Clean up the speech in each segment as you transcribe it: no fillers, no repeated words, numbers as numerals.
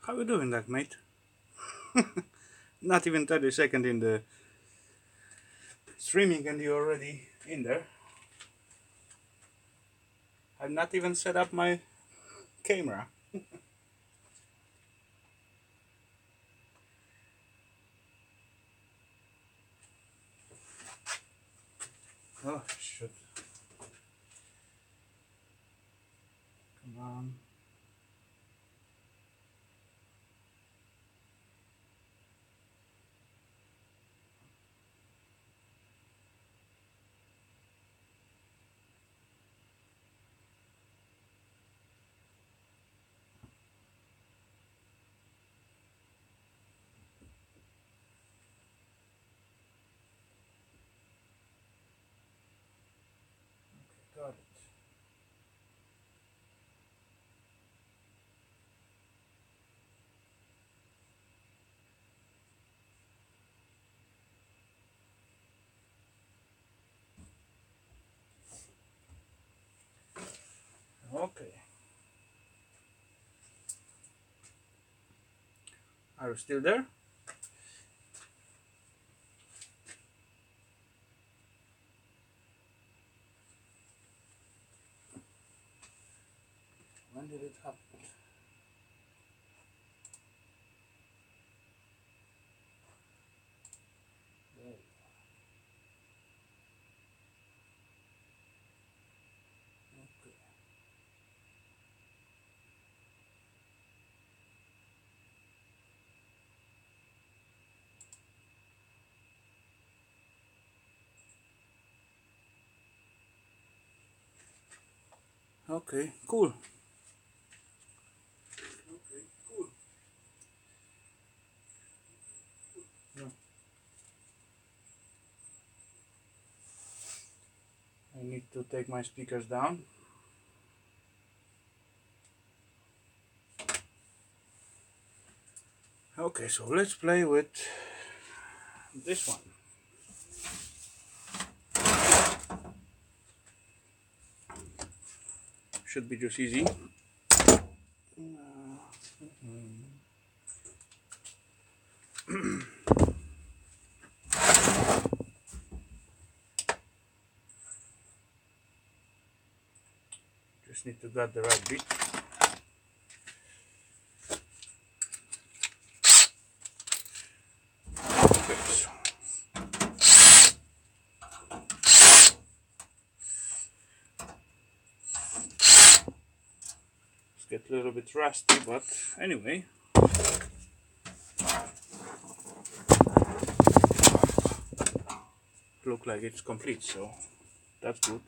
How you doing that, mate? Not even 30 seconds in the streaming and you're already in there. I've not even set up my camera. Oh, shit. Come on. Got it. Okay. Are you still there? When did it happen? There. Okay. Okay, cool. Okay, cool. Yeah. I need to take my speakers down. Okay, so let's play with this one. Should be just easy. Just need to get the right beat. Okay, so it's get a little bit rusty, but anyway. Look like it's complete, so that's good.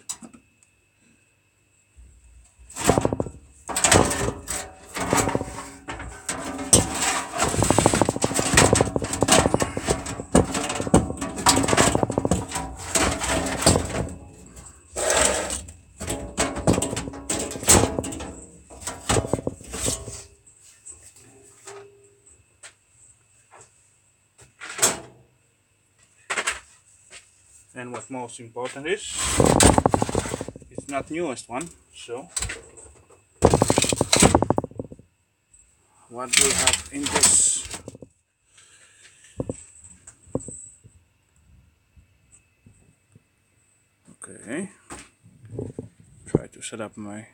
And what most important is, it's not newest one, so what do we have in this? Okay, try to set up my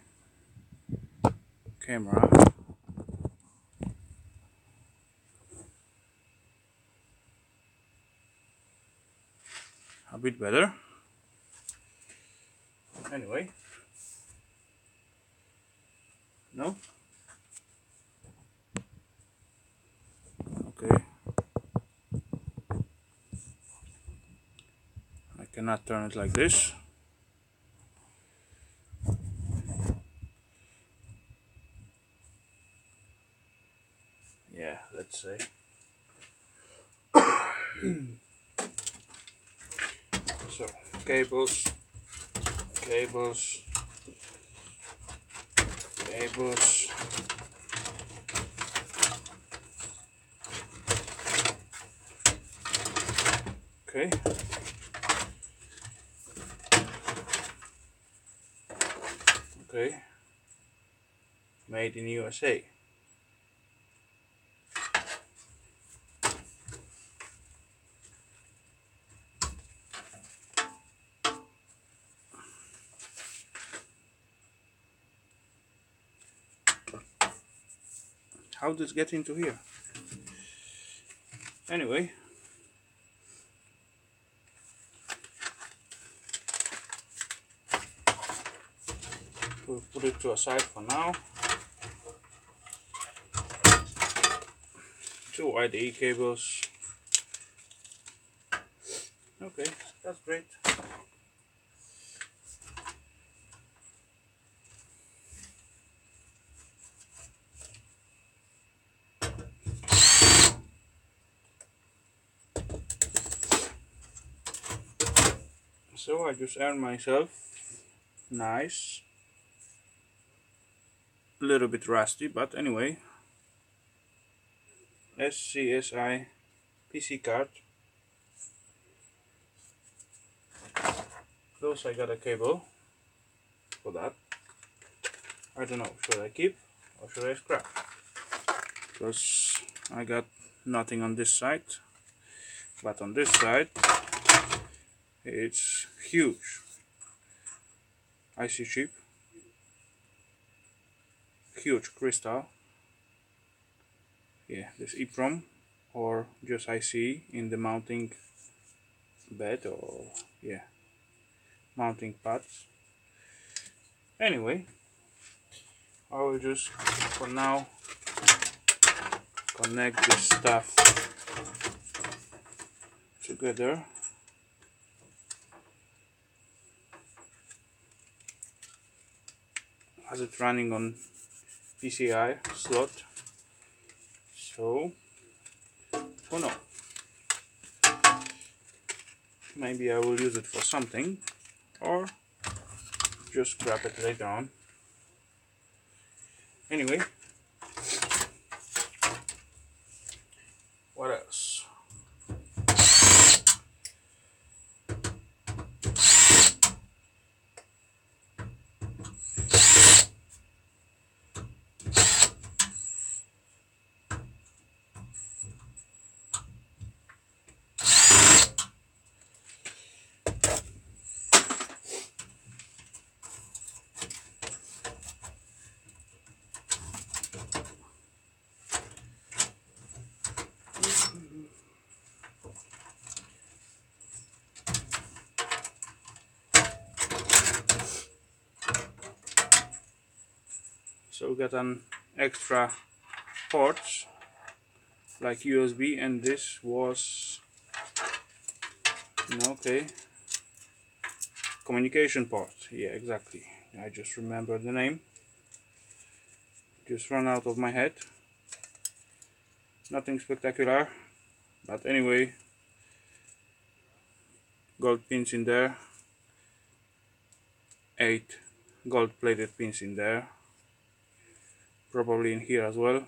camera. A bit better. Anyway, no? Okay. I cannot turn it like this. Yeah, let's say. So, cables, cables, cables. Okay. Okay. Made in USA. How does it get into here? Anyway, we'll put it to a side for now. 2 IDE cables. Okay, that's great. So I just earned myself nice, a little bit rusty, but anyway, SCSI PC card. Plus I got a cable for that. I don't know, should I keep or should I scrap? Because I got nothing on this side, but on this side it's huge. IC chip, huge crystal. Yeah, this EEPROM or just IC in the mounting bed, or yeah, mounting pads. Anyway, I will just for now connect this stuff together. As it's running on PCI slot, so who knows, maybe I will use it for something or just scrap it later on. Anyway, what else? So we got an extra ports like USB, and this was okay, communication port. Yeah, exactly. I just remember the name. Just run out of my head. Nothing spectacular, but anyway, gold pins in there, 8 gold plated pins in there, probably in here as well,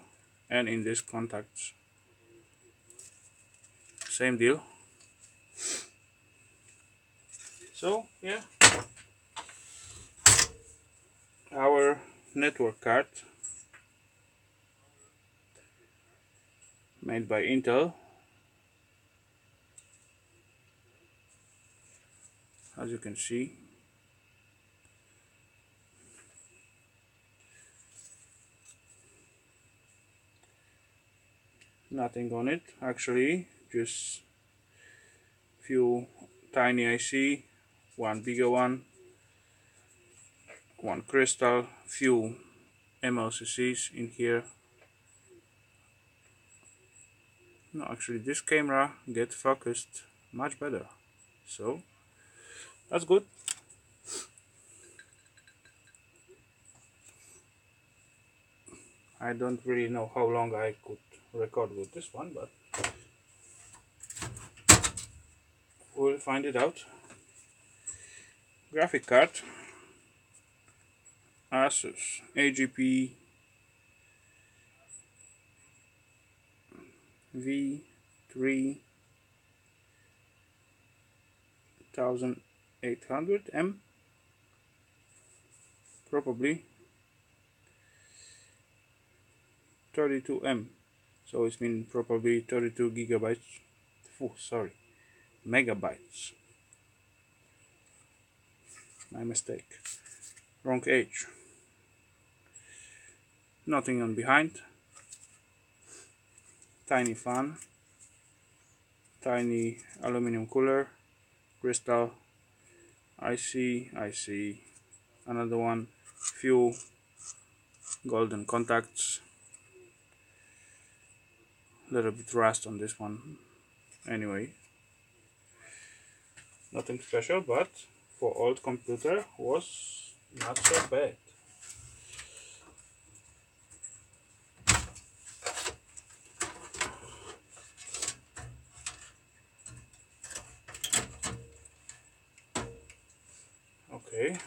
and in these contacts same deal. So yeah, our network card made by Intel, as you can see. Nothing on it actually, just few tiny IC, one bigger one crystal, few MLCCs in here. No, actually this camera gets focused much better, so that's good. I don't really know how long I could record with this one, but we'll find it out. Graphic card, Asus AGP V3800M, probably 32M, so it's been probably 32 gigabytes. Oh, sorry, megabytes. My mistake. Wrong age. Nothing on behind. tiny fan, tiny aluminum cooler, crystal, I see another one, few golden contacts, little bit rust on this one. Anyway, nothing special, but for old computer was not so bad. Okay.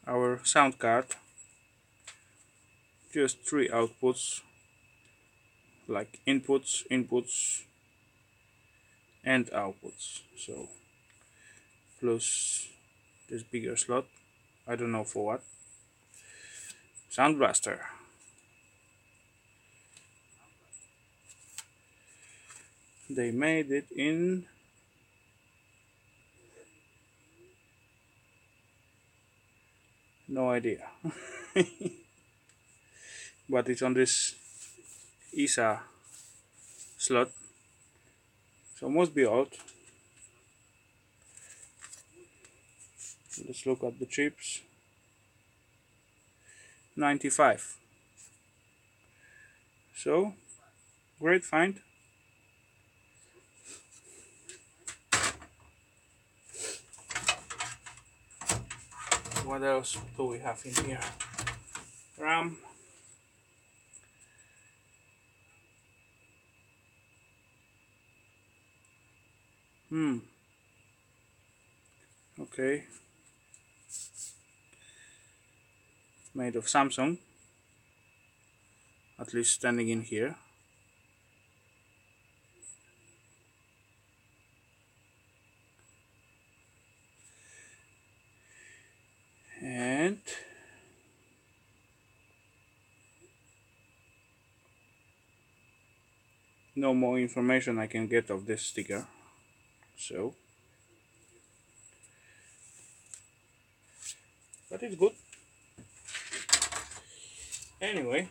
Our sound card, just three outputs, like inputs and outputs. So plus this bigger slot, I don't know for what. Sound Blaster. They made it in no idea. But it's on this ESA slot, so must be out. Let's look at the chips. 95. So great find. What else do we have in here? RAM. Okay. Made of Samsung. At least standing in here. And no more information I can get of this sticker. So, but it's good. Anyway,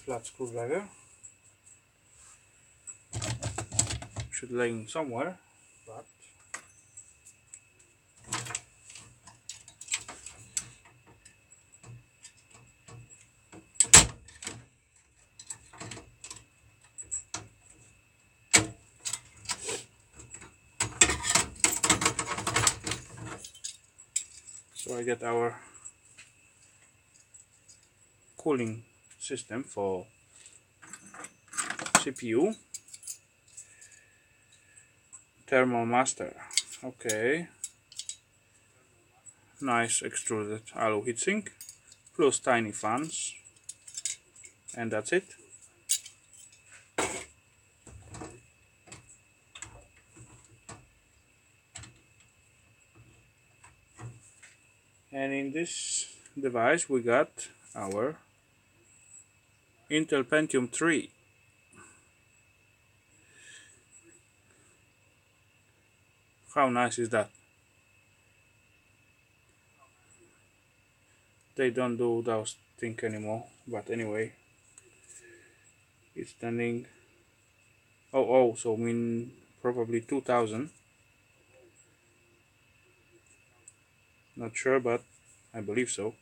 flat screwdriver should lay in somewhere, but so I get our cooling system for CPU. Thermal master. Okay. Nice extruded alu heatsink, plus tiny fans, and that's it. And in this device we got our Intel Pentium 3. How nice is that? They don't do those things anymore, but anyway, it's standing. Oh, so mean probably 2000. Not sure, but I believe so.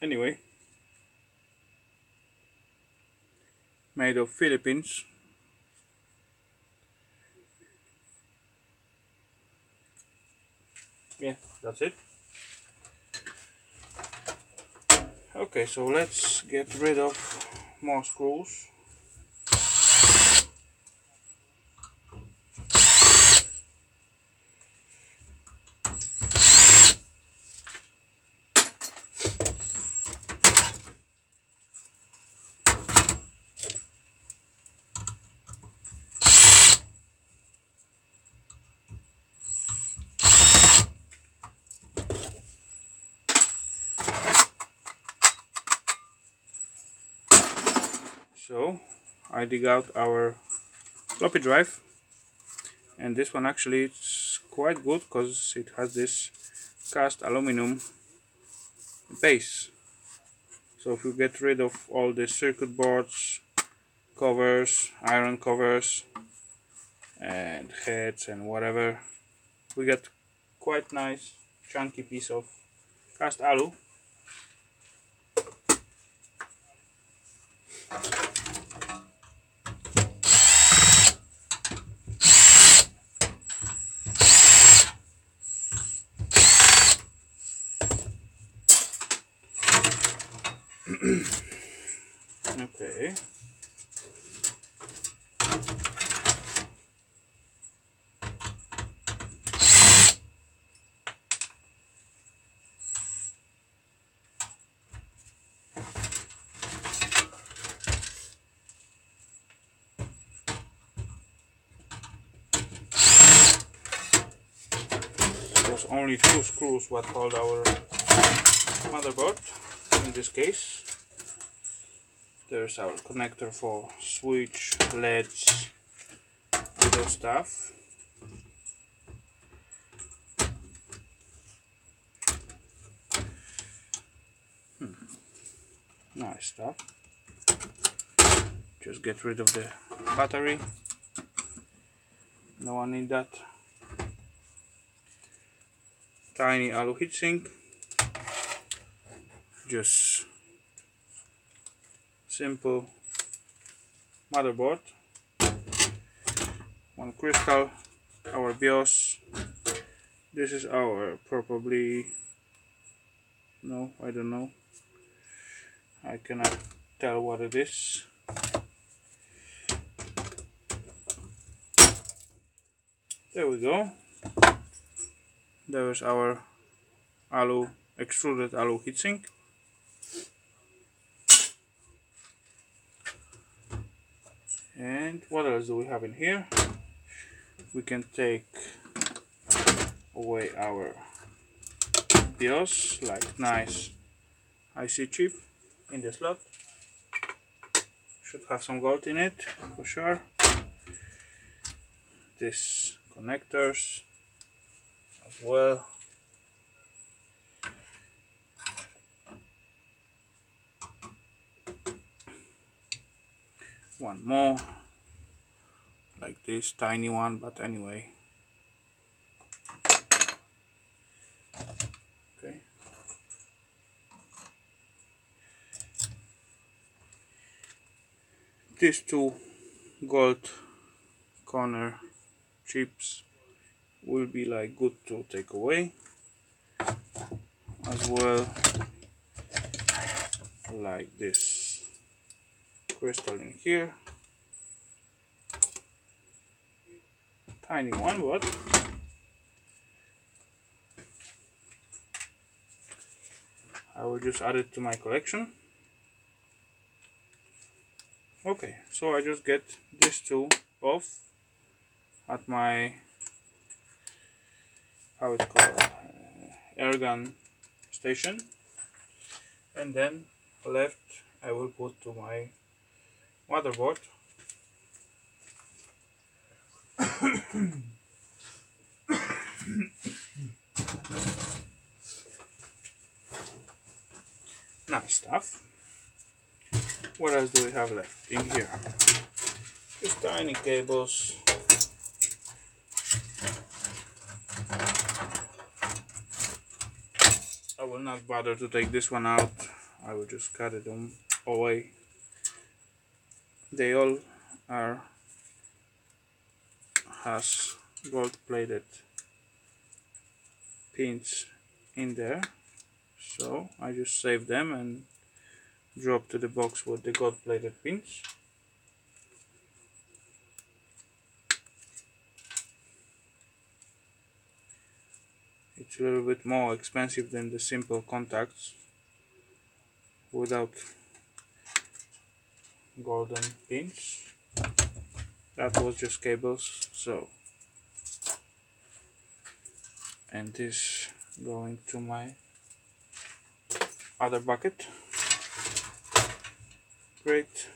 Anyway, made of Philippines. Yeah, that's it. Okay, so let's get rid of more screws. So I dig out our floppy drive, and this one actually it's quite good because it has this cast aluminum base. So if you get rid of all the circuit boards, covers, iron covers and heads and whatever, we get quite nice chunky piece of cast alu. Okay. There's only two screws what hold our motherboard. In this case, there's our connector for switch, LEDs, and those stuff. Nice stuff. Just get rid of the battery. No one need that. Tiny alu heatsink. Just simple motherboard. One crystal. Our BIOS. This is our probably, no, I don't know. I cannot tell what it is. There we go. There's our alu, extruded alu heatsink. And what else do we have in here? We can take away our BIOS, like nice IC chip in the slot. Should have some gold in it for sure. This connectors as well. One more, like this tiny one, but anyway. Okay. These two gold corner chips will be like good to take away, as well like this crystal in here, tiny one, but I will just add it to my collection. Okay, so I just get these two off at my, how it's called, airgun station, and then left I will put to my motherboard. Nice stuff. What else do we have left in here? Just tiny cables. I will not bother to take this one out. I will just cut it away. They all has gold plated pins in there, so I just save them and drop to the box with the gold plated pins. It's a little bit more expensive than the simple contacts without golden pins. That was just cables. So, and this going to my other bucket. Great.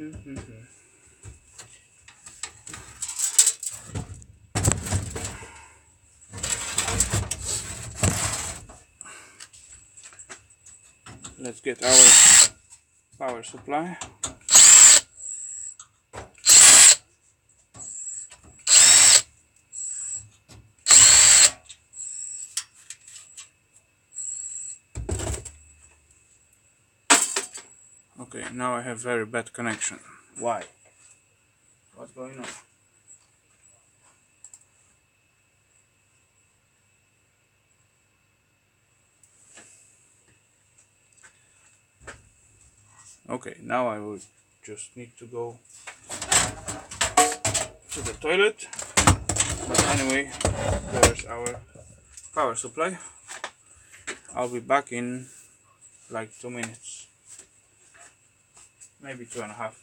Let's get our power supply. Okay, now I have very bad connection. Why? What's going on? Okay, now I will just need to go to the toilet. But anyway, there's our power supply. I'll be back in like 2 minutes, maybe 2.5.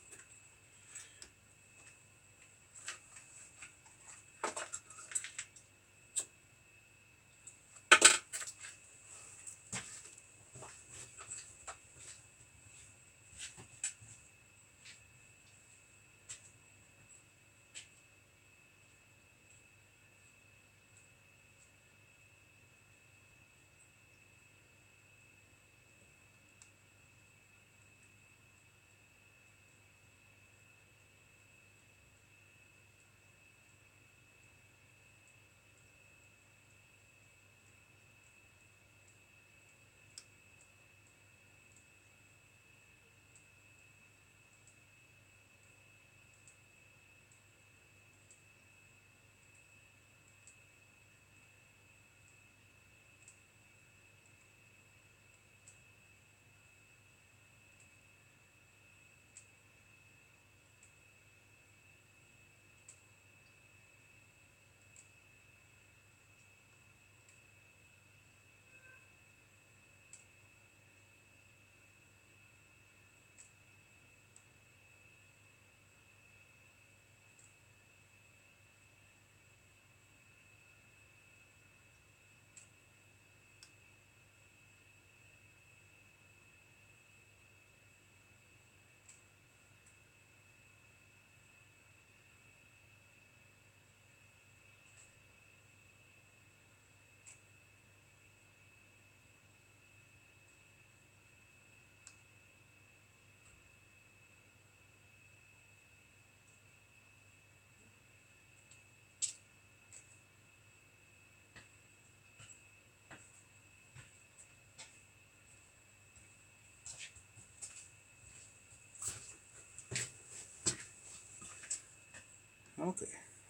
Okay,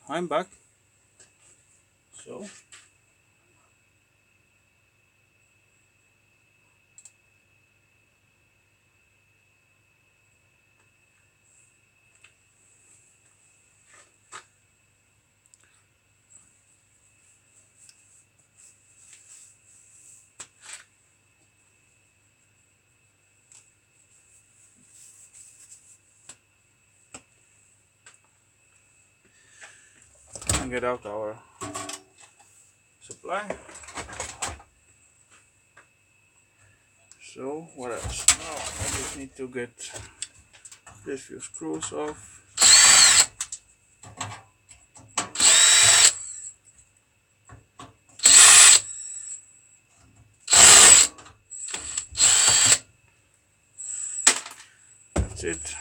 I'm back. So and get out our supply. So what else? Now I just need to get these few screws off. That's it.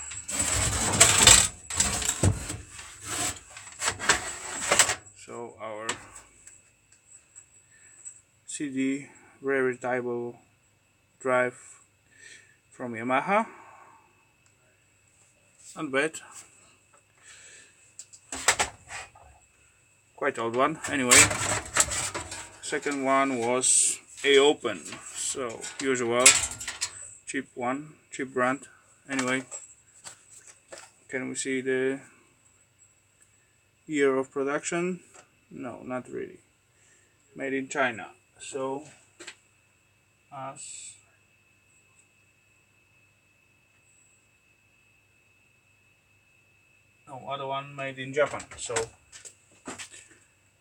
So our CD readable drive from Yamaha, not bad, quite old one. Anyway, second one was A-Open, so usual cheap one, cheap brand. Anyway, can we see the year of production? No, not really. Made in China. So as no, other one made in Japan. So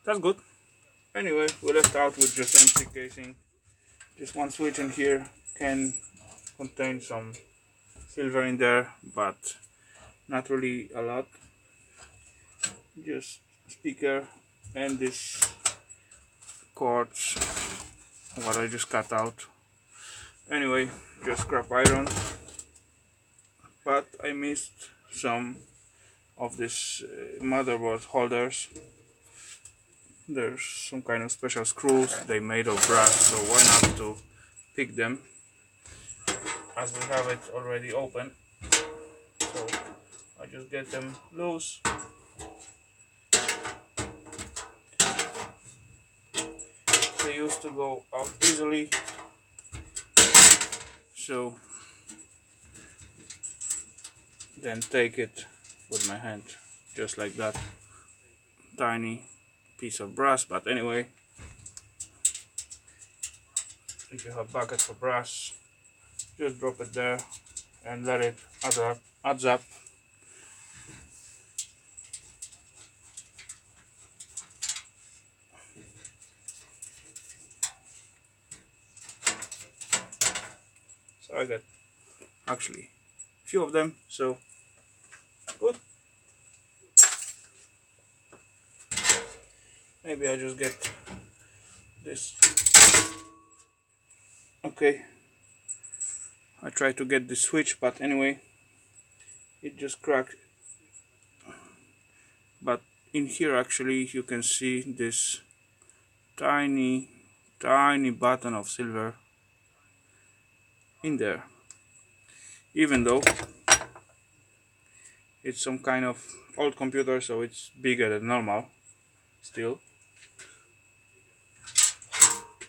that's good. Anyway, we left out with just empty casing. Just one switch in here can contain some silver in there, but not really a lot, just speaker and this cords what I just cut out. Anyway, just scrap iron, but I missed some of this motherboard holders. There's some kind of special screws they made of brass, so why not to pick them as we have it already open. So I just get them loose. They used to go out easily, so then take it with my hand just like that. Tiny piece of brass, but anyway, if you have bucket for brass, just drop it there and let it adds up. So I got actually a few of them, so good. Maybe I just get this. Okay, I tried to get the switch, but anyway, it just cracked. But in here actually you can see this tiny button of silver in there, even though it's some kind of old computer, so it's bigger than normal still,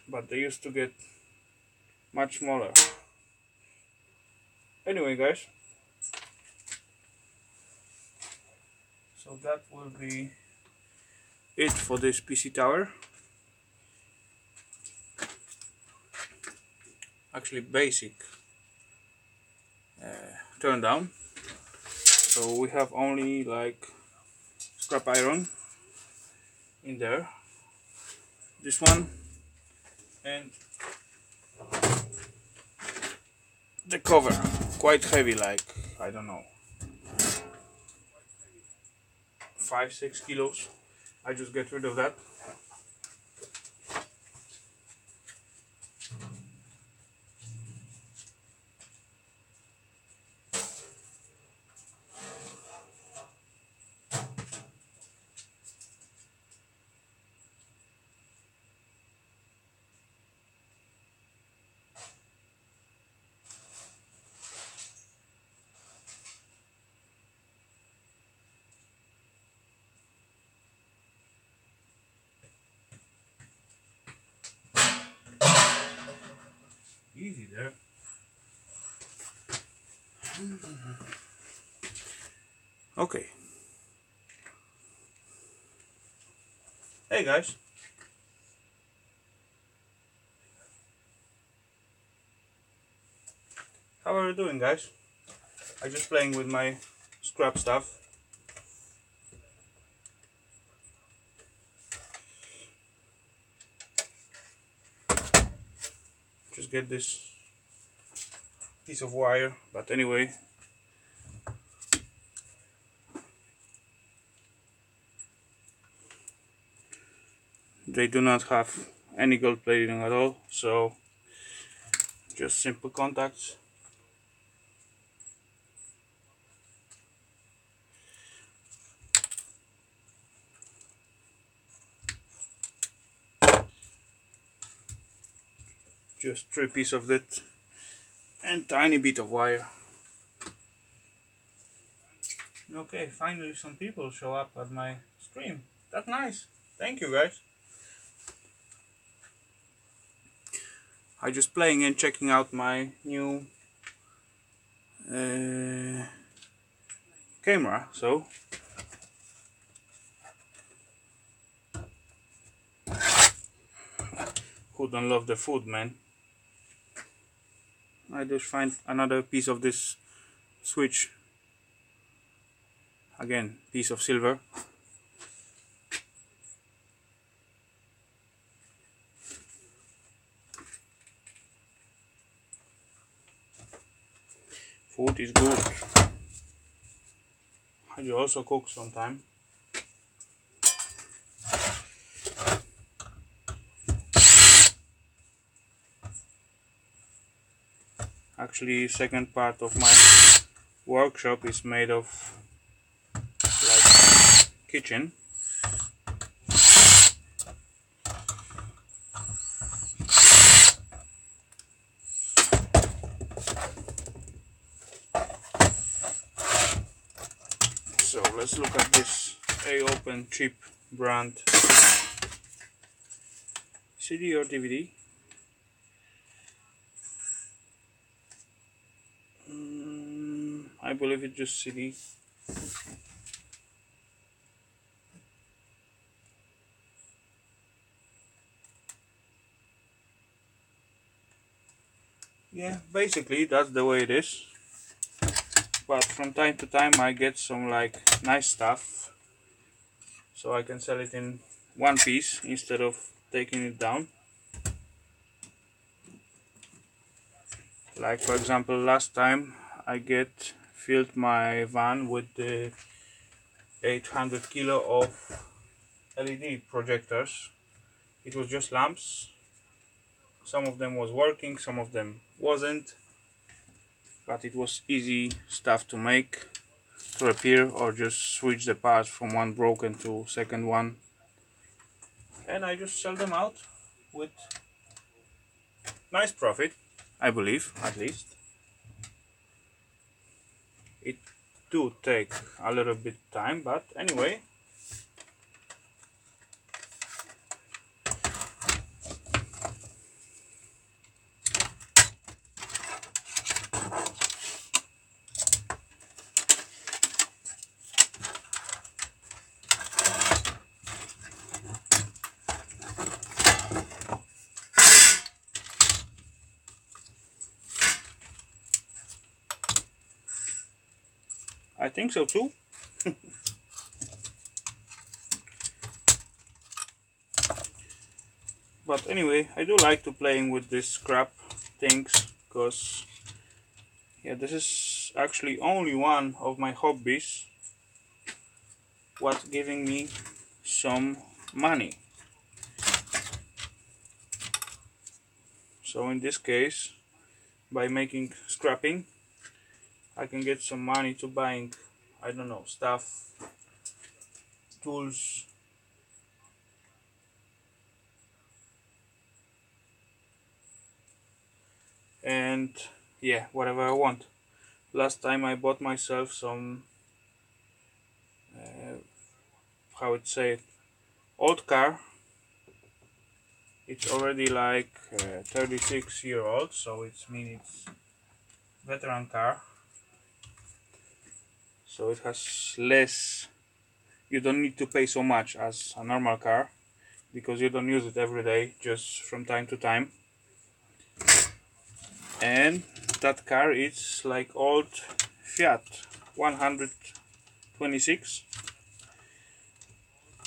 but they used to get much smaller. Anyway guys, so that will be it for this PC tower. Actually basic turn down, so we have only like scrap iron in there, this one, and the cover, quite heavy, like I don't know, 5-6 kilos. I just get rid of that. Easy there. Okay. Hey guys. How are you doing, guys? I'm just playing with my scrap stuff. Just get this piece of wire, but anyway, they do not have any gold plating at all, so just simple contacts. Just 3 pieces of it and tiny bit of wire. Okay, finally some people show up at my stream. That's nice. Thank you guys. I just playing and checking out my new camera, so who don't love the food, man? I just find another piece of this switch, again piece of silver. Food is good. You also cook sometime. Actually, second part of my workshop is made of like kitchen. So let's look at this A-Open cheap brand CD or DVD. I believe it's just CD. Yeah, basically that's the way it is. But from time to time I get some like nice stuff, so I can sell it in one piece instead of taking it down. Like for example, last time I filled my van with the 800 kilo of LED projectors. It was just lamps. Some of them was working, some of them wasn't, but it was easy stuff to make, to repair, or just switch the parts from one broken to second one, and I just sell them out with nice profit, I believe, at least. It do take a little bit time, but anyway. I think so too. But anyway, I do like to playing with this scrap things, because yeah, this is actually only one of my hobbies what's giving me some money. So in this case, by making scrapping, I can get some money to buying, I don't know, stuff, tools, and yeah, whatever I want. Last time I bought myself some, how would say it, old car. It's already like 36-year-old, so it's veteran car. So it has less. You don't need to pay so much as a normal car, because you don't use it every day, just from time to time. And that car is like old Fiat 126,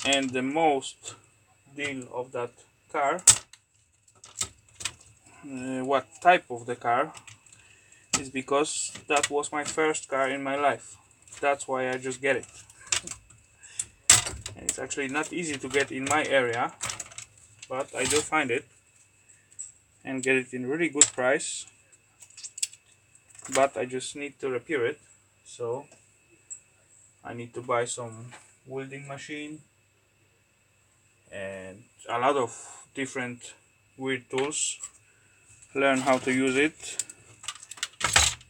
and the most deal of that car, what type of the car, is because that was my first car in my life. That's why I just get it. And it's actually not easy to get in my area, but I do find it and get it in really good price. But I just need to repair it, so I need to buy some welding machine and a lot of different weird tools, learn how to use it,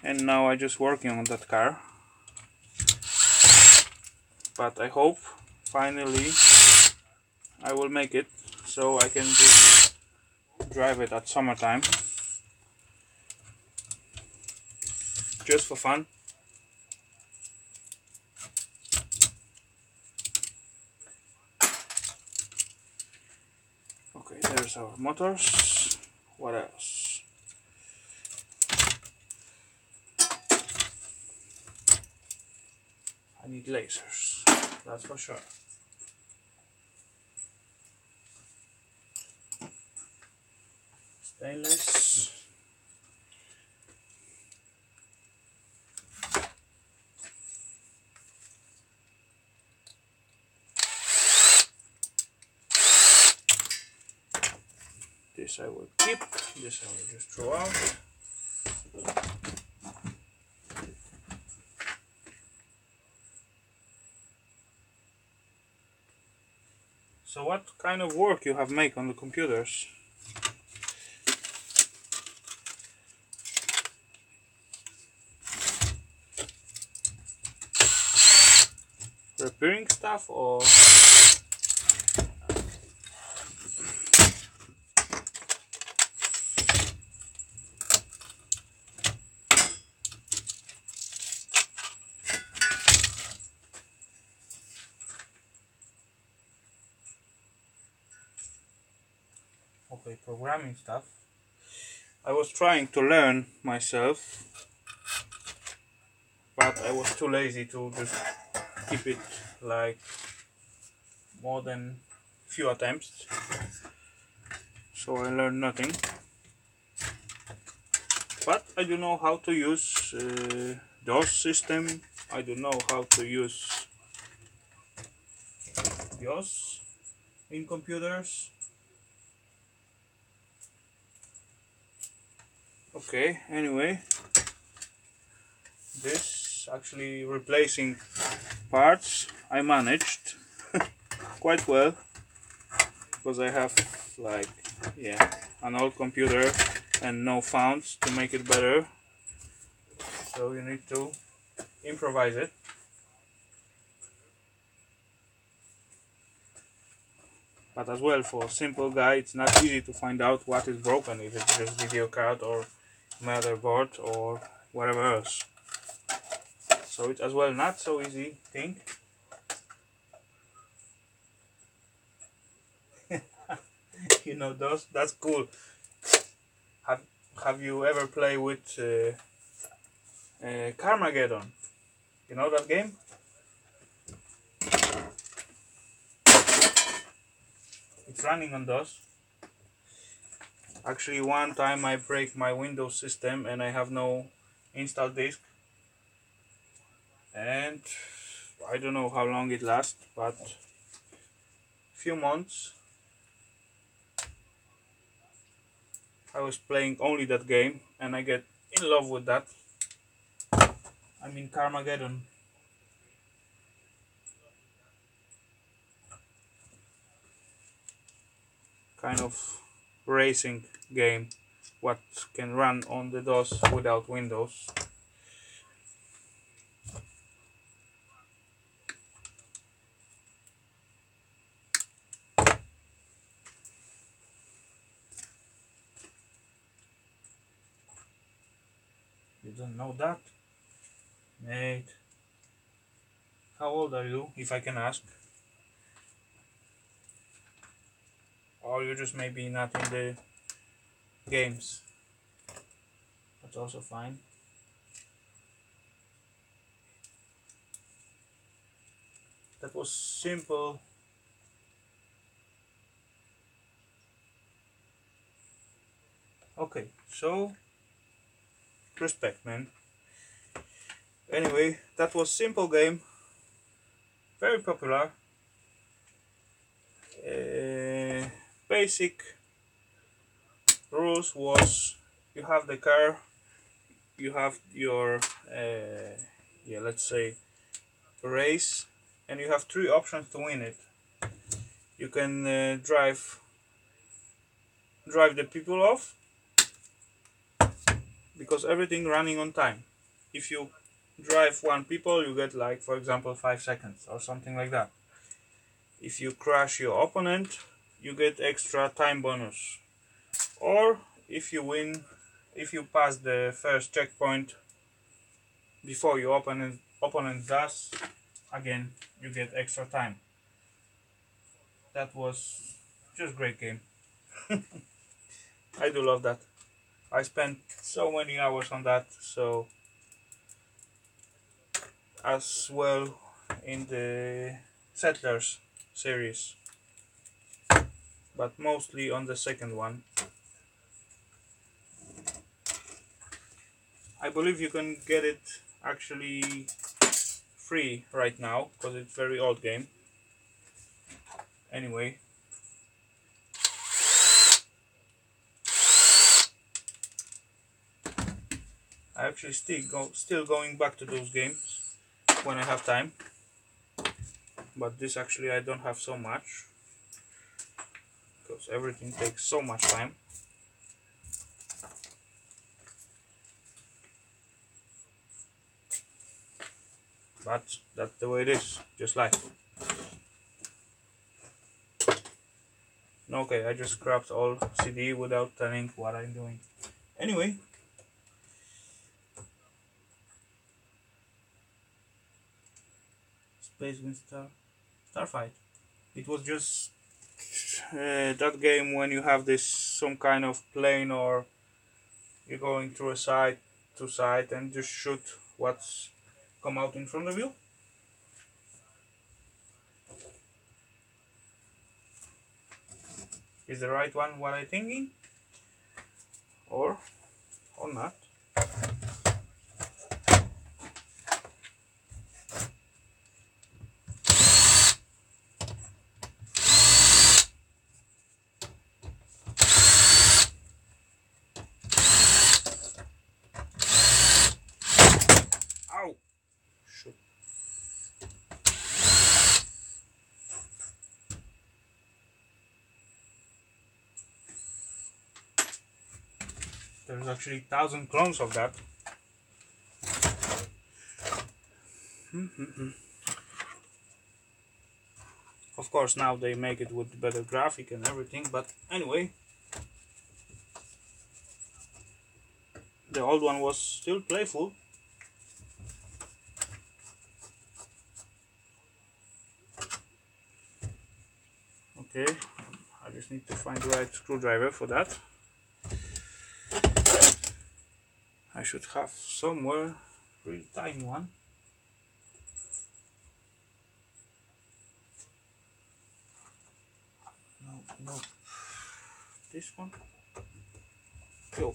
and now I just working on that car. But I hope finally I will make it, so I can just drive it at summertime, just for fun. Okay, there's our motors. What else? I need lasers, that's for sure. Stainless. This I will keep, this I will just throw out. So what kind of work you have made on the computers? Repairing stuff or okay, programming stuff. I was trying to learn myself, but I was too lazy to just keep it like more than few attempts, so I learned nothing. But I do know how to use DOS system. I do know how to use BIOS in computers. Okay, anyway, this actually replacing parts I managed quite well, because I have like, yeah, an old computer and no founds to make it better, so you need to improvise it. But as well, for a simple guy, it's not easy to find out what is broken, if it's just video card or motherboard or whatever else. So it's as well not so easy thing. You know, that's cool. Have you ever played with Carmageddon? You know that game? It's running on DOS. Actually, one time I break my Windows system and I have no install disk, and I don't know how long it lasts, but few months I was playing only that game and I get in love with that. I mean, Carmageddon. Kind of racing game what can run on the DOS without Windows. You don't know that? Mate, how old are you, if I can ask? Or you just maybe not in the games? That's also fine. That was simple. Okay, so respect, man. Anyway, that was simple game, very popular. Basic rules was, you have the car, you have your yeah, let's say race, and you have three options to win it. You can drive the people off, because everything running on time. If you drive one people, you get, like, for example, 5 seconds or something like that. If you crash your opponent, you get extra time bonus. Or if you win, if you pass the first checkpoint before your opponent does, again you get extra time. That was just great game. I do love that. I spent so many hours on that, so as well in the Settlers series, but mostly on the second one. I believe you can get it actually free right now, because it's very old game. Anyway, I actually still going back to those games when I have time, but this actually I don't have so much because everything takes so much time. But that's the way it is, just life. Okay, I just scrapped all CD without telling what I'm doing. Anyway, Space Wind Starfight. It was just that game when you have this some kind of plane or you're going through a side to side and just shoot what's come out in front of you. Is the right one what I'm thinking? Or not? Ow! Shoot. There's actually 1,000 clones of that. Of course now they make it with better graphic and everything, but anyway, the old one was still playful. Okay, I just need to find the right screwdriver for that. I should have somewhere really tiny one. No, this one. Go.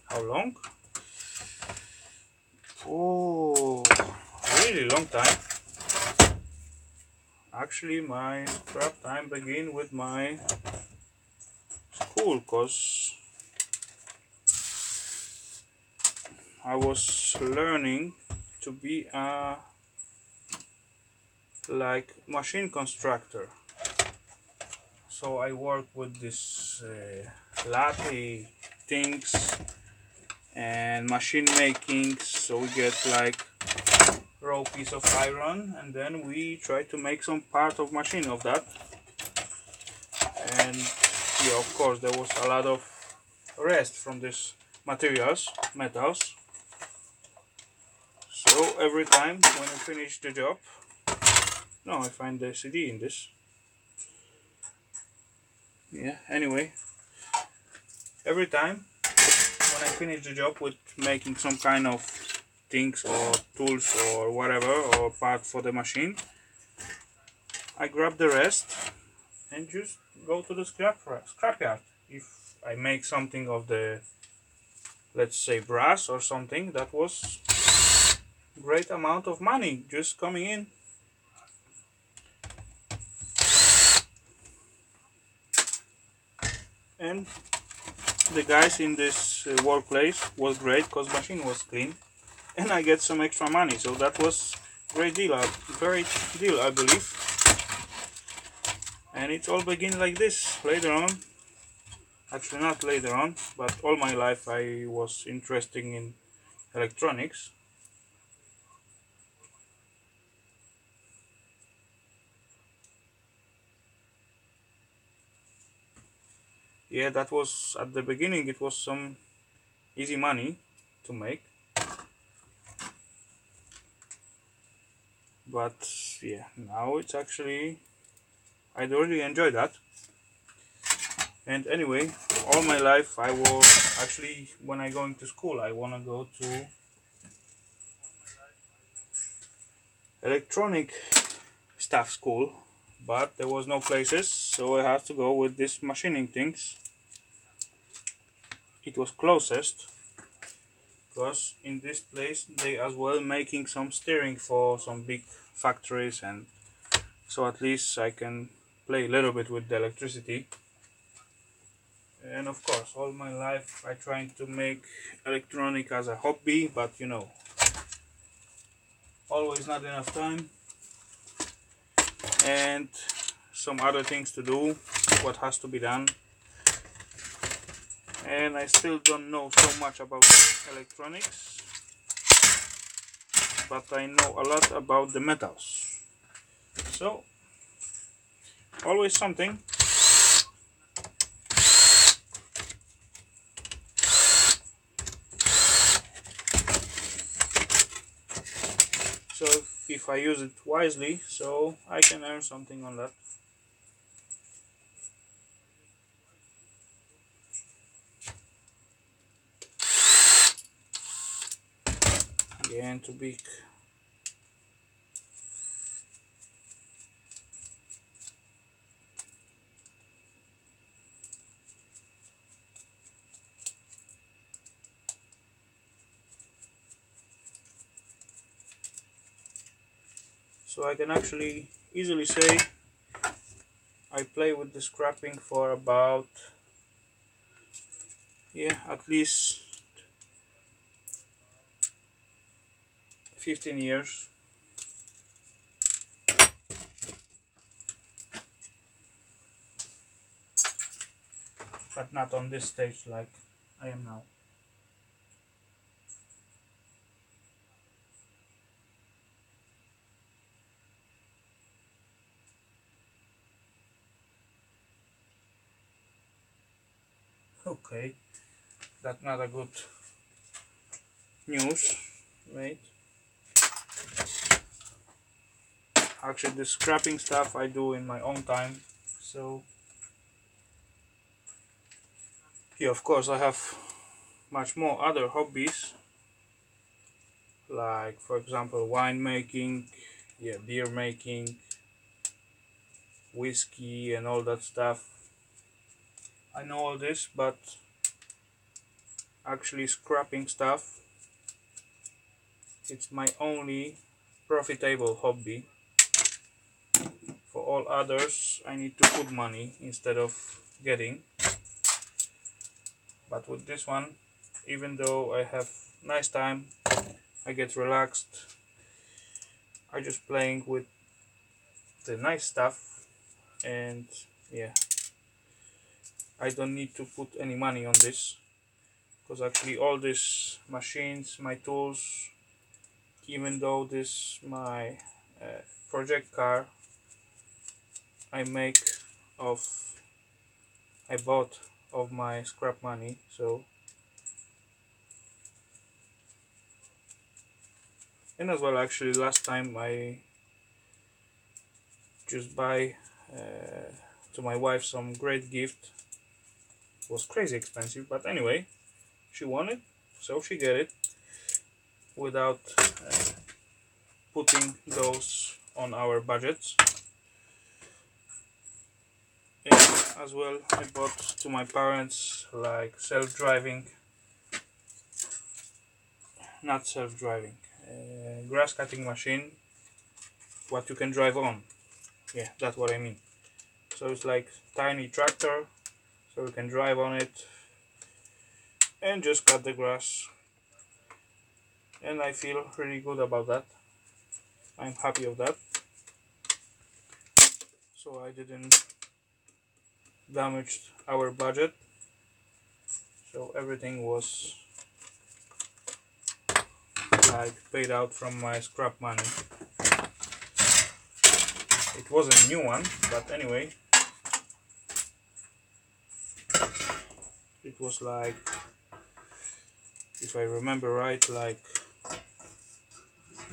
How long? Oh, really long time. Actually, my scrap time began with my school, cause I was learning to be a like machine constructor. So I work with this lathe things and machine making. So we get like raw piece of iron and then we try to make some part of machine of that. And yeah, of course there was a lot of rest from this metals. So every time when I finish the job, no, I find the CD in this. Yeah, anyway, every time when I finish the job with making some kind of things or tools or whatever or part for the machine, I grab the rest and just go to the scrapyard. If I make something of the, let's say, brass or something, that was great amount of money just coming in. And the guys in this workplace was great because machine was clean and I get some extra money, so that was great deal, I believe. And it all began like this. Later on, actually not later on, but all my life I was interested in electronics. Yeah, that was at the beginning, it was some easy money to make, but yeah, now it's actually, I really enjoy that. And anyway, all my life I was actually, when I going to school, I want to go to electronic staff school, but there was no places, so I had to go with these machining things. It was closest because in this place they as well making some steering for some big factories, and so at least I can play a little bit with the electricity. And of course, all my life I trying to make electronic as a hobby, but you know, always not enough time and some other things to do, what has to be done. And I still don't know so much about electronics, but I know a lot about the metals, so always something. So if I use it wisely, so I can earn something on that. Again, too big. So I can actually easily say I play with the scrapping for about, yeah, at least 15 years. But not on this stage like I am now. Okay, that's not a good news. Wait. Actually, the scrapping stuff I do in my own time. So, yeah, of course, I have much more other hobbies, like, for example, wine making, yeah, beer making, whiskey, and all that stuff. I know all this, but actually, scrapping stuff, it's my only profitable hobby. For all others, I need to put money instead of getting. But with this one, even though I have nice time, I get relaxed, I just playing with the nice stuff, and yeah, I don't need to put any money on this, because actually all these machines, my tools, even though this my project car I make of I bought of my scrap money. So, and as well, actually last time I just buy to my wife some great gift. It was crazy expensive, but anyway, she wanted, so she get it without putting those on our budgets. And as well, I bought to my parents like self-driving, not self-driving, grass cutting machine, what you can drive on. Yeah, that's what I mean. So it's like tiny tractor, so you can drive on it and just cut the grass. And I feel really good about that. I'm happy of that. So I didn't damage our budget. So everything was like paid out from my scrap money. It was a new one, but anyway, it was like, if I remember right, like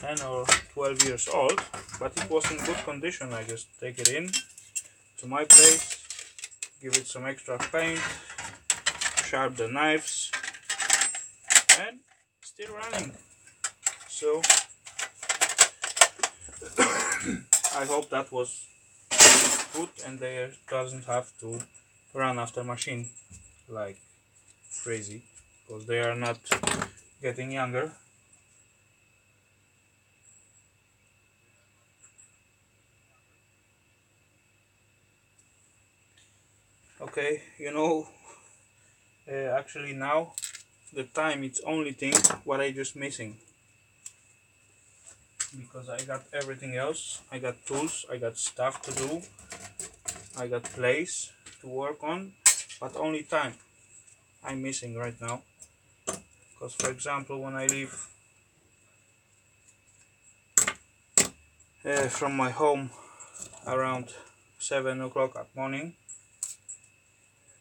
10 or 12 years old, but it was in good condition. I just take it in to my place, give it some extra paint, sharp the knives, and still running. So I hope that was food, and they doesn't have to run after machine like crazy, because they are not getting younger. Okay, actually now the time, it's only thing what I just missing, because I got everything else. I got tools, I got stuff to do, I got place to work on, but only time I'm missing right now. Because for example, when I leave from my home around 7 o'clock at morning,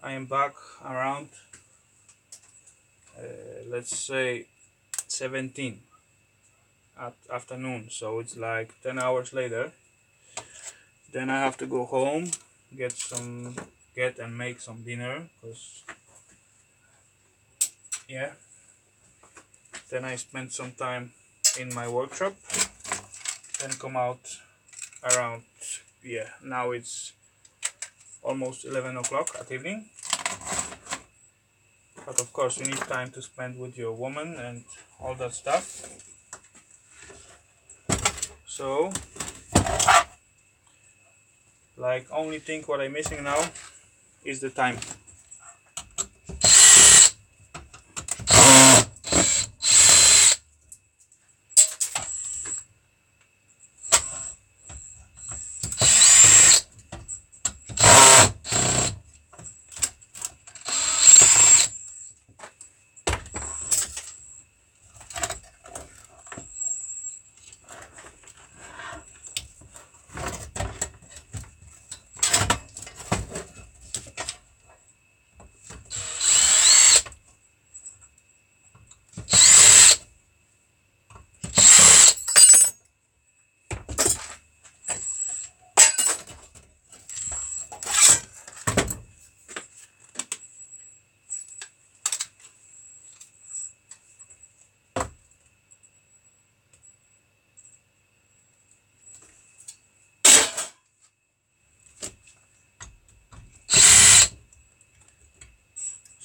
I am back around let's say 17 at afternoon, so it's like 10 hours later. Then I have to go home, get and make some dinner, because yeah, then I spend some time in my workshop, then come out around, yeah, now it's almost 11 o'clock at evening. But of course you need time to spend with your woman and all that stuff. So like only thing what I'm missing now is the time.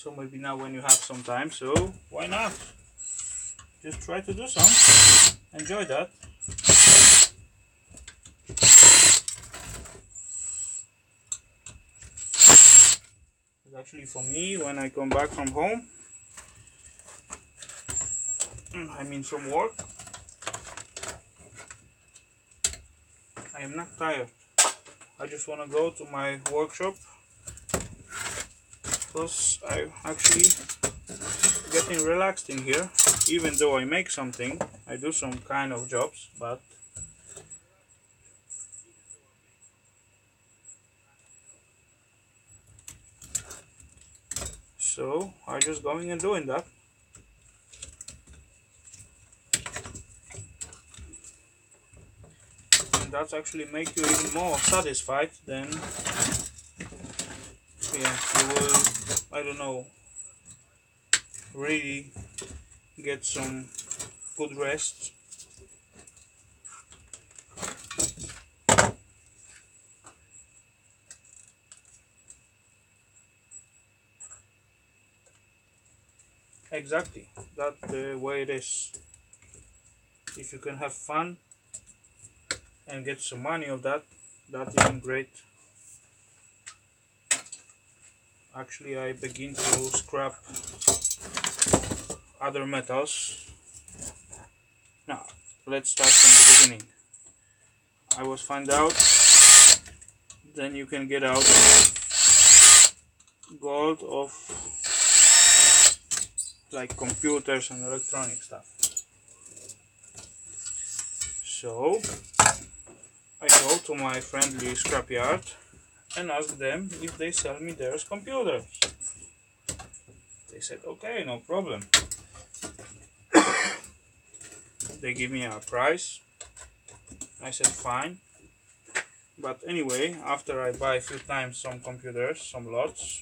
So maybe now when you have some time, so why not? Just try to do some. Enjoy that. But actually for me, when I come back from home, I mean from work, I am not tired. I just want to go to my workshop, because I'm actually getting relaxed in here. Even though I make something, I do some kind of jobs, but so I just going and doing that. And that's actually make you even more satisfied than, yeah, you will, I don't know, really get some good rest. Exactly, that's the way it is. If you can have fun and get some money of that, that's even great. Actually, I begin to scrap other metals. Now, let's start from the beginning. I was find out, then you can get out gold of like computers and electronic stuff. So I go to my friendly scrapyard and ask them if they sell me their computers. They said okay, no problem. They give me a price. I said fine. But anyway, after I buy a few times some computers, some lots,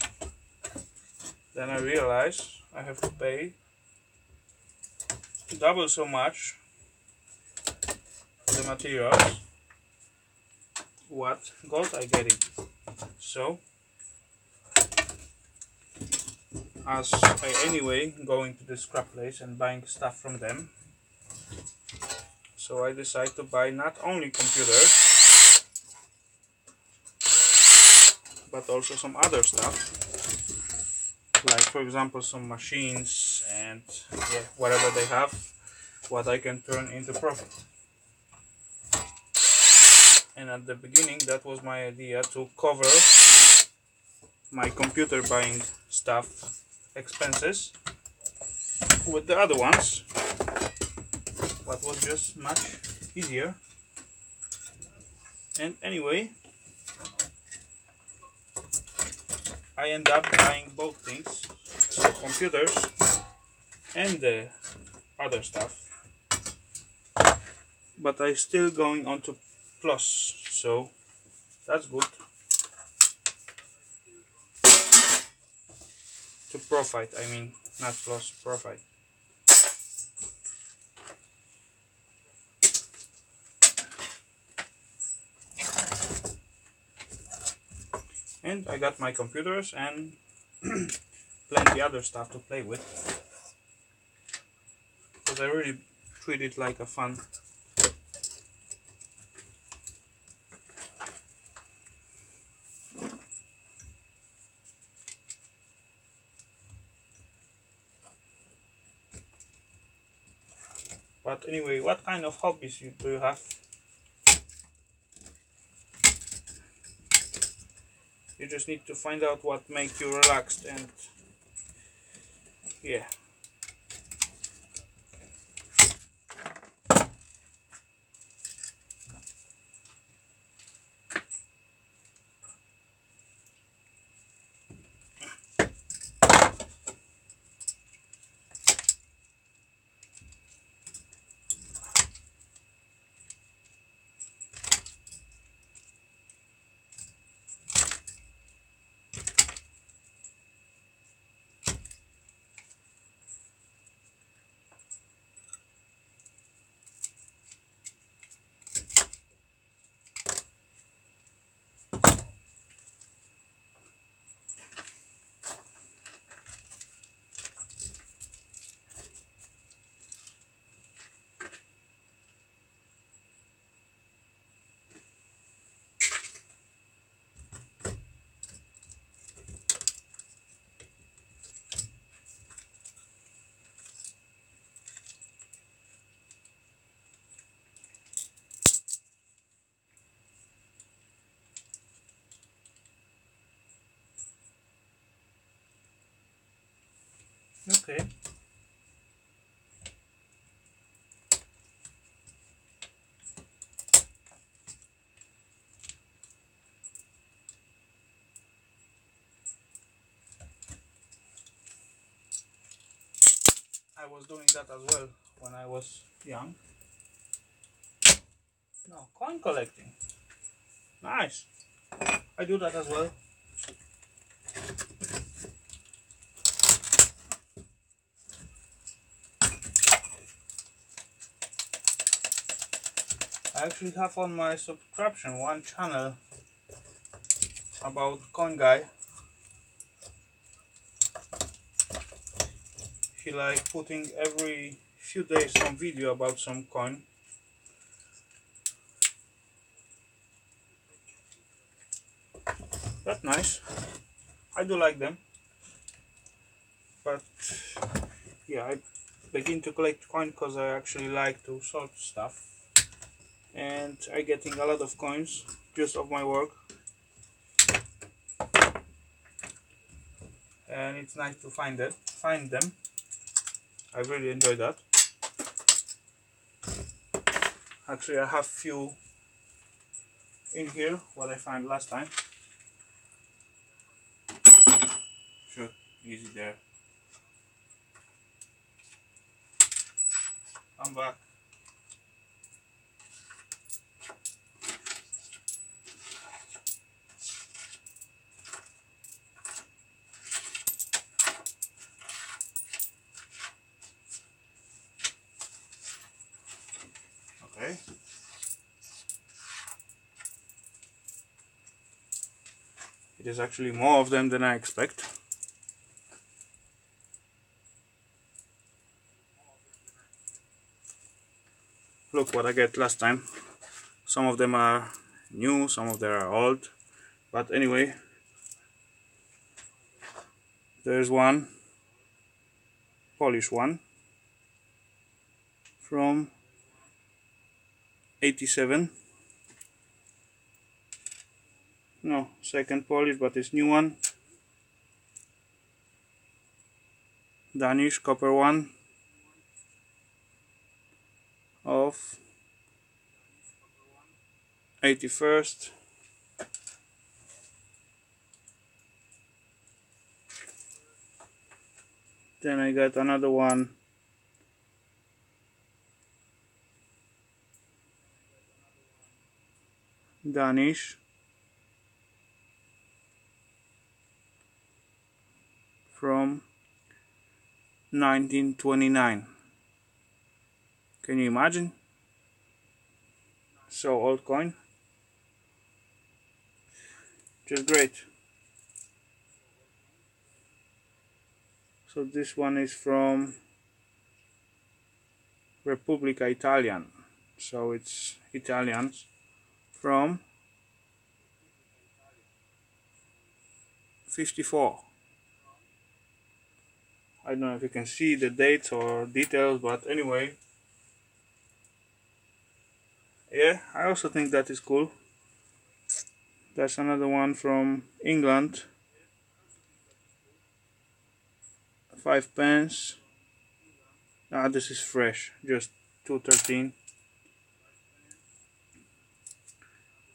then I realize I have to pay double so much for the materials what gold I get it. So as I anyway going to the scrap place and buying stuff from them, so I decide to buy not only computers but also some other stuff, like for example some machines and yeah, whatever they have, what I can turn into profit. And at the beginning that was my idea, to cover my computer buying stuff expenses with the other ones, what was just much easier. And anyway, I end up buying both things, so computers and the other stuff, but I still going on to plus, so that's good, to profit I mean, not plus, profit. And I got my computers and plenty other stuff to play with, because I really treat it like a fun. But anyway, what kind of hobbies do you have? You just need to find out what makes you relaxed, and yeah. Okay. I was doing that as well when I was young. No, coin collecting. Nice. I do that as well. I actually have on my subscription one channel about coin guy. He like putting every few days some video about some coin. That's nice. I do like them. But yeah, I begin to collect coin because I actually like to sort stuff. And I getting a lot of coins just of my work. And it's nice to find them. I really enjoy that. Actually, I have few in here what I found last time. Sure, easy there. I'm back. Okay. There's actually more of them than I expect. Look what I get last time. Some of them are new, some of them are old, but anyway, there's one Polish one from 87. No, second Polish, but it's new one. Danish copper one of 81st. Then I got another one Danish from 1929. Can you imagine? So old coin. Just great. So this one is from Repubblica Italian. So it's Italians from 54. I don't know if you can see the dates or details, but anyway, yeah, I also think that is cool. That's another one from England, 5 pence. Ah, this is fresh, just 213.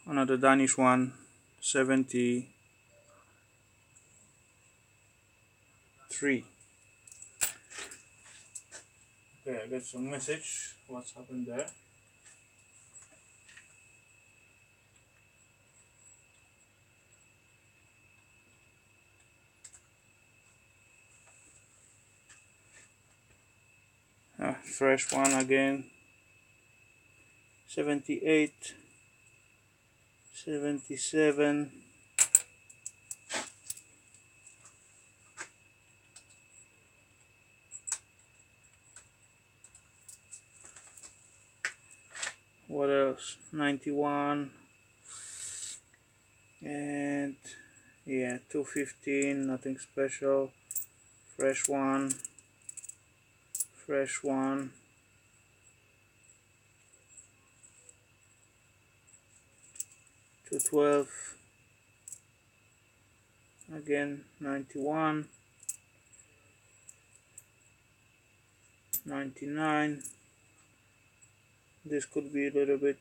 Another Danish one, 73. Okay, I got some message. What's happened there? Fresh one again. 78, 77. What else? 91. And yeah, 215, nothing special. Fresh one. Fresh one. To 12. Again, 91. 99. This could be a little bit.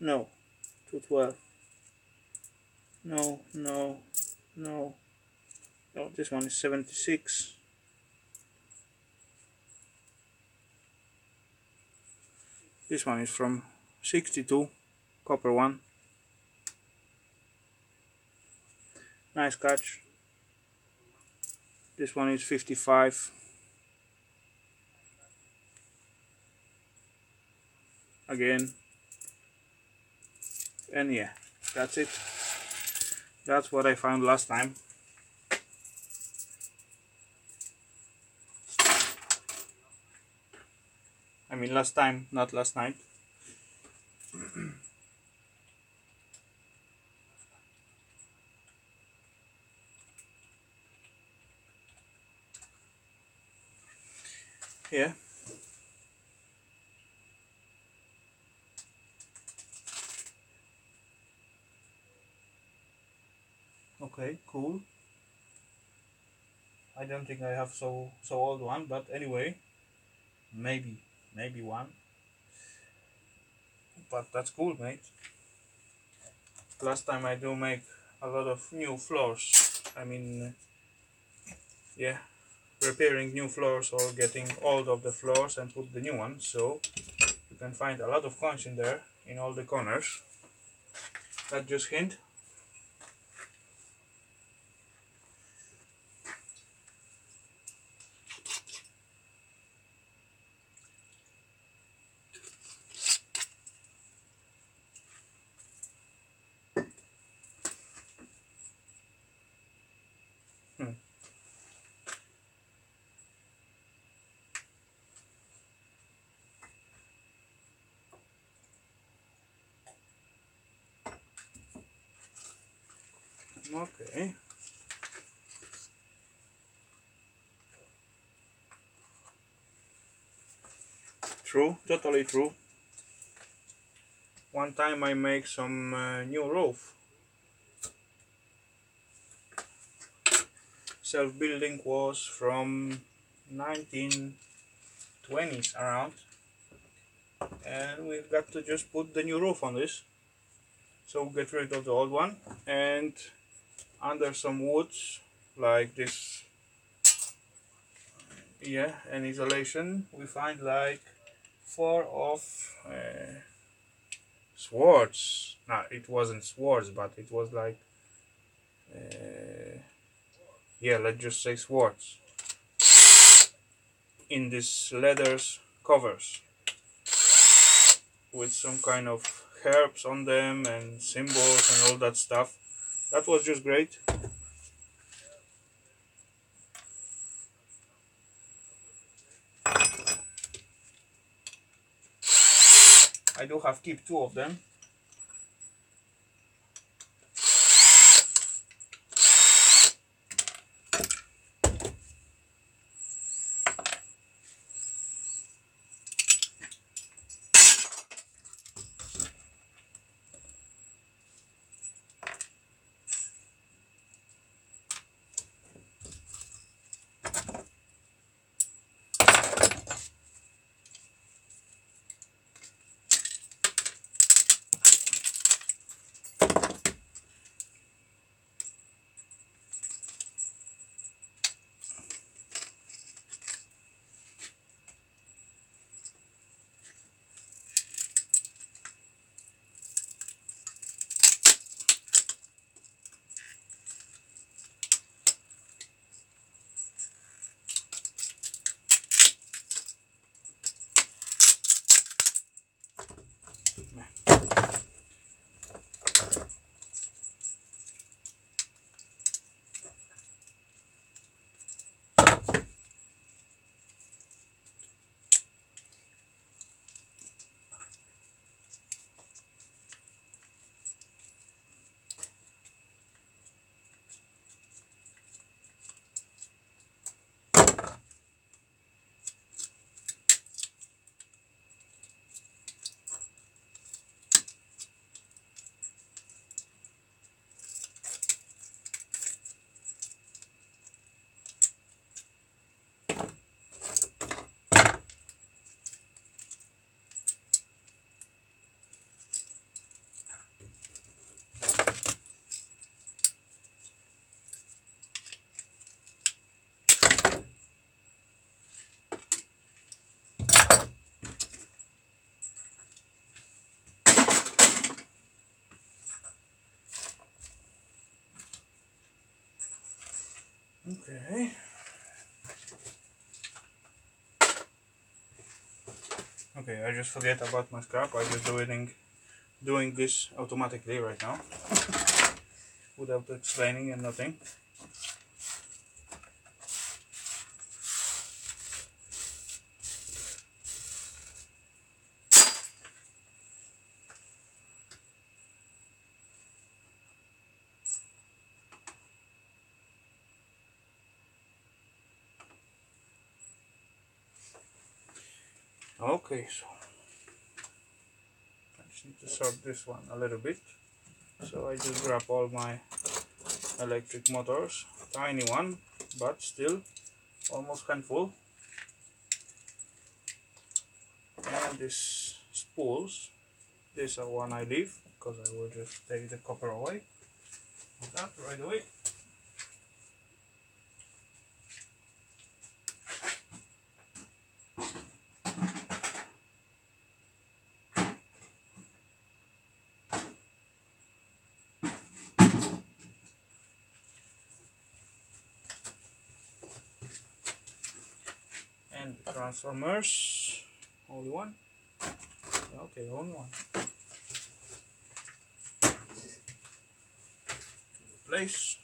No. 212. No, no, no. No, this one is 76. This one is from 62, copper one. Nice catch. This one is 55. Again. And yeah, that's it. That's what I found last time. I mean last time, not last night. Yeah. Okay, cool. I don't think I have so old one, but anyway, maybe one. But that's cool, mate. Last time I do make a lot of new floors. I mean, yeah, repairing new floors or getting old of the floors and put the new ones. So you can find a lot of coins in there in all the corners. That just hint. Okay. True, totally true. One time I make some new roof. Self-building was from 1920s around, and we've got to just put the new roof on this. So get rid of the old one, and under some woods like this, yeah, and isolation, we find like four of swords. No, it wasn't swords, but it was like yeah, let's just say swords in this leathers covers with some kind of herbs on them and symbols and all that stuff. That was just great. I do have keep two of them. Okay. Okay, I just forget about my scrap. I just doing this automatically right now without explaining and nothing. Okay, so I just need to sort this one a little bit. So I just grab all my electric motors, tiny one, but still almost handful. And this spools, this are one I leave because I will just take the copper away. Like that right away. And the transformers, only one. Okay, only one. Place.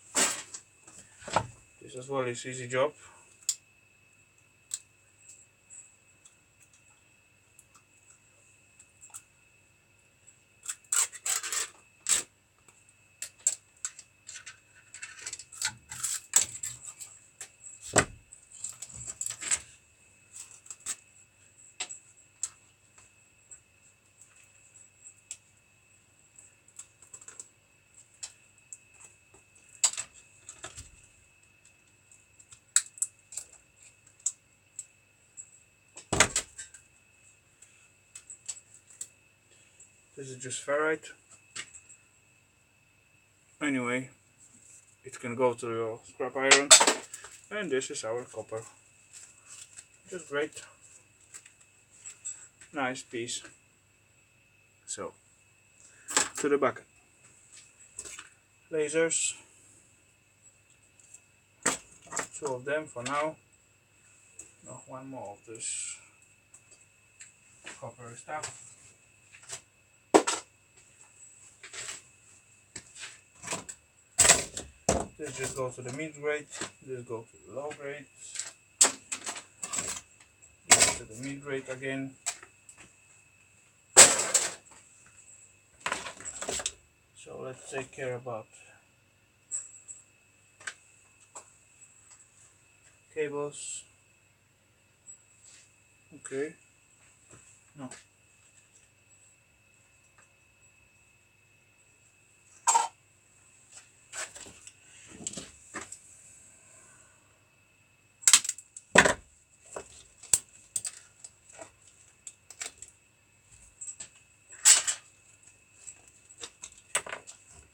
This as well is easy job. This is just ferrite. Anyway, it can go to your scrap iron. And this is our copper. Just great. Nice piece. So, to the bucket. Lasers. 2 of them for now. No, 1 more of this copper stuff. This just goes to the mid grade. This goes to the low grade. This to the mid grade again. So let's take care about cables. Okay. No.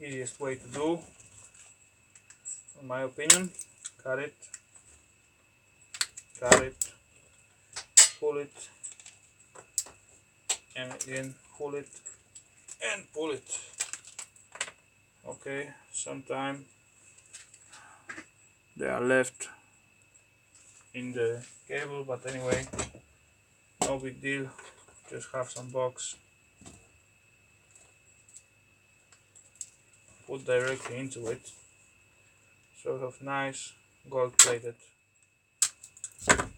Easiest way to do, in my opinion. Cut it, pull it, and again pull it and pull it. Okay, sometime they are left in the cable, but anyway, no big deal. Just have some box, put directly into it. Sort of nice gold plated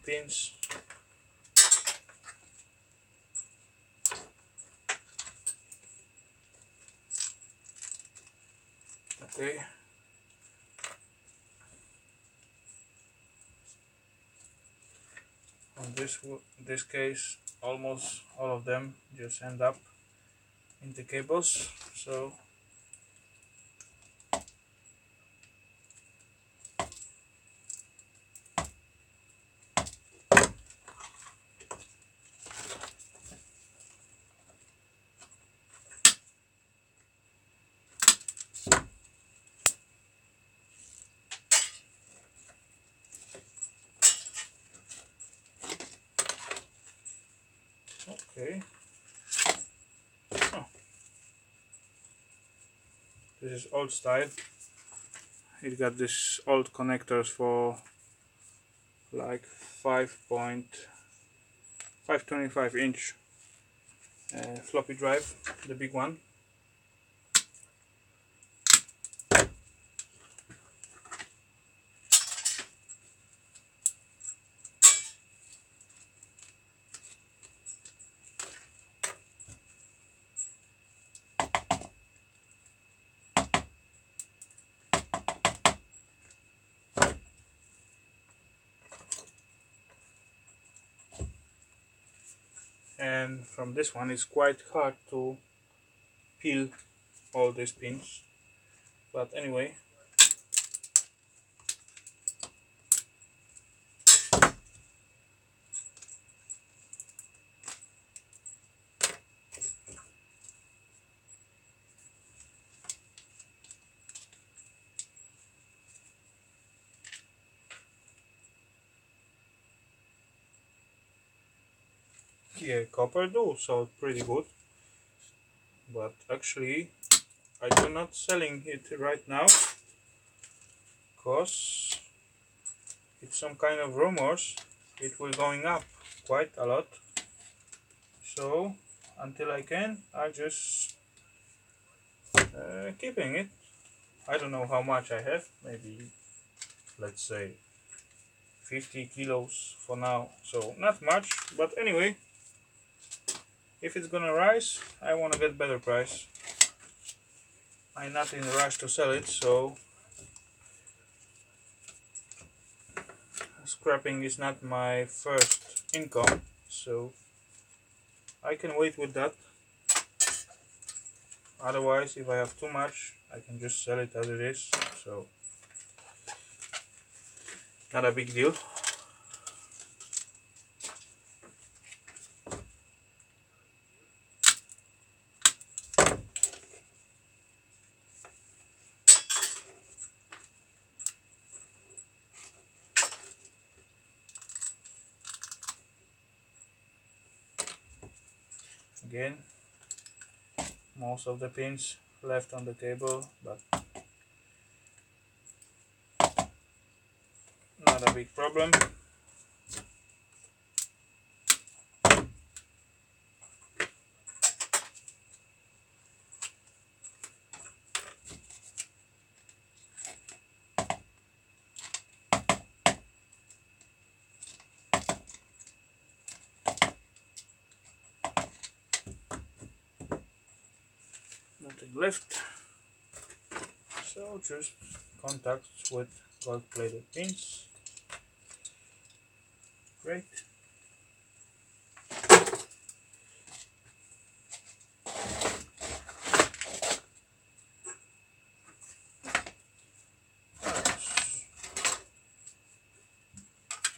pins. Okay. On this case, almost all of them just end up in the cables. So okay. Oh. This is old style. It got this old connectors for like 5.525 inch floppy drive, the big one. And from this one it's quite hard to peel all these pins, but anyway, yeah, copper do sold pretty good, but actually I do not selling it right now because it's some kind of rumors it will going up quite a lot. So until I can, I just keeping it. I don't know how much I have, maybe let's say 50 kilos for now, so not much, but anyway, if it's gonna rise, I want to get better price. I'm not in a rush to sell it, so scrapping is not my first income, so I can wait with that. Otherwise, if I have too much, I can just sell it as it is, so not a big deal. again, most of the pins left on the table, but not a big problem. Nothing left, so just contacts with gold plated pins. Great.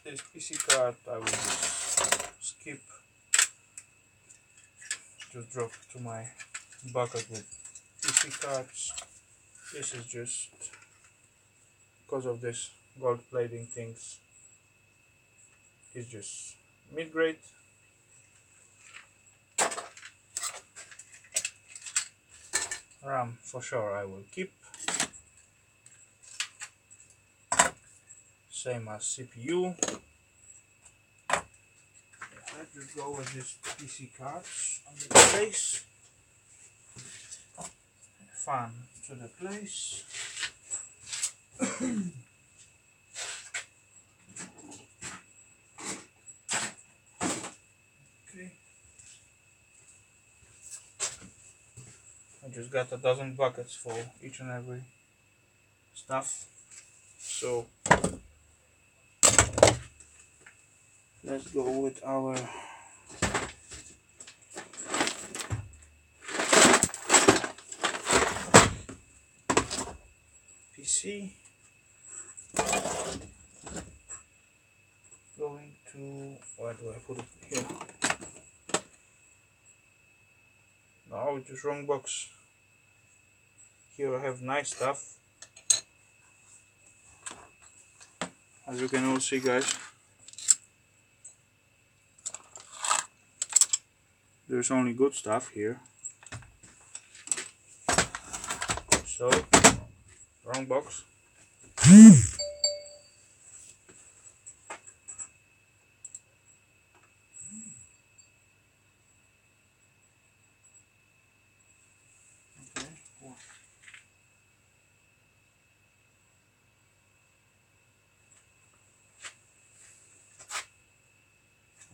This PC card I will just skip, just drop to my bucket with PC cards. This is just because of this gold plating things, it's just mid-grade. RAM for sure I will keep, same as CPU. Let's just go with this PC cards on the place. Fan to the place. Okay. I just got a dozen buckets for each and every stuff. So let's go with our PC. Going to, where do I put it? Here. No, it's just wrong box. Here I have nice stuff. As you can all see, guys, there's only good stuff here. So, wrong box.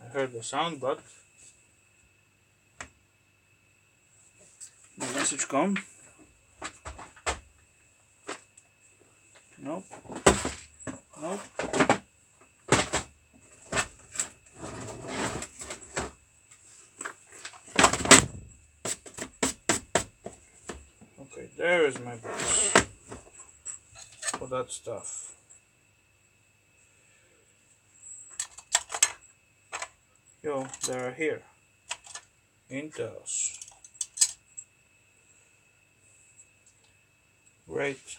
I heard the sound, but the message come. Nope. Nope. Okay, there is my box for that stuff. Yo, they are here. Intels. Great.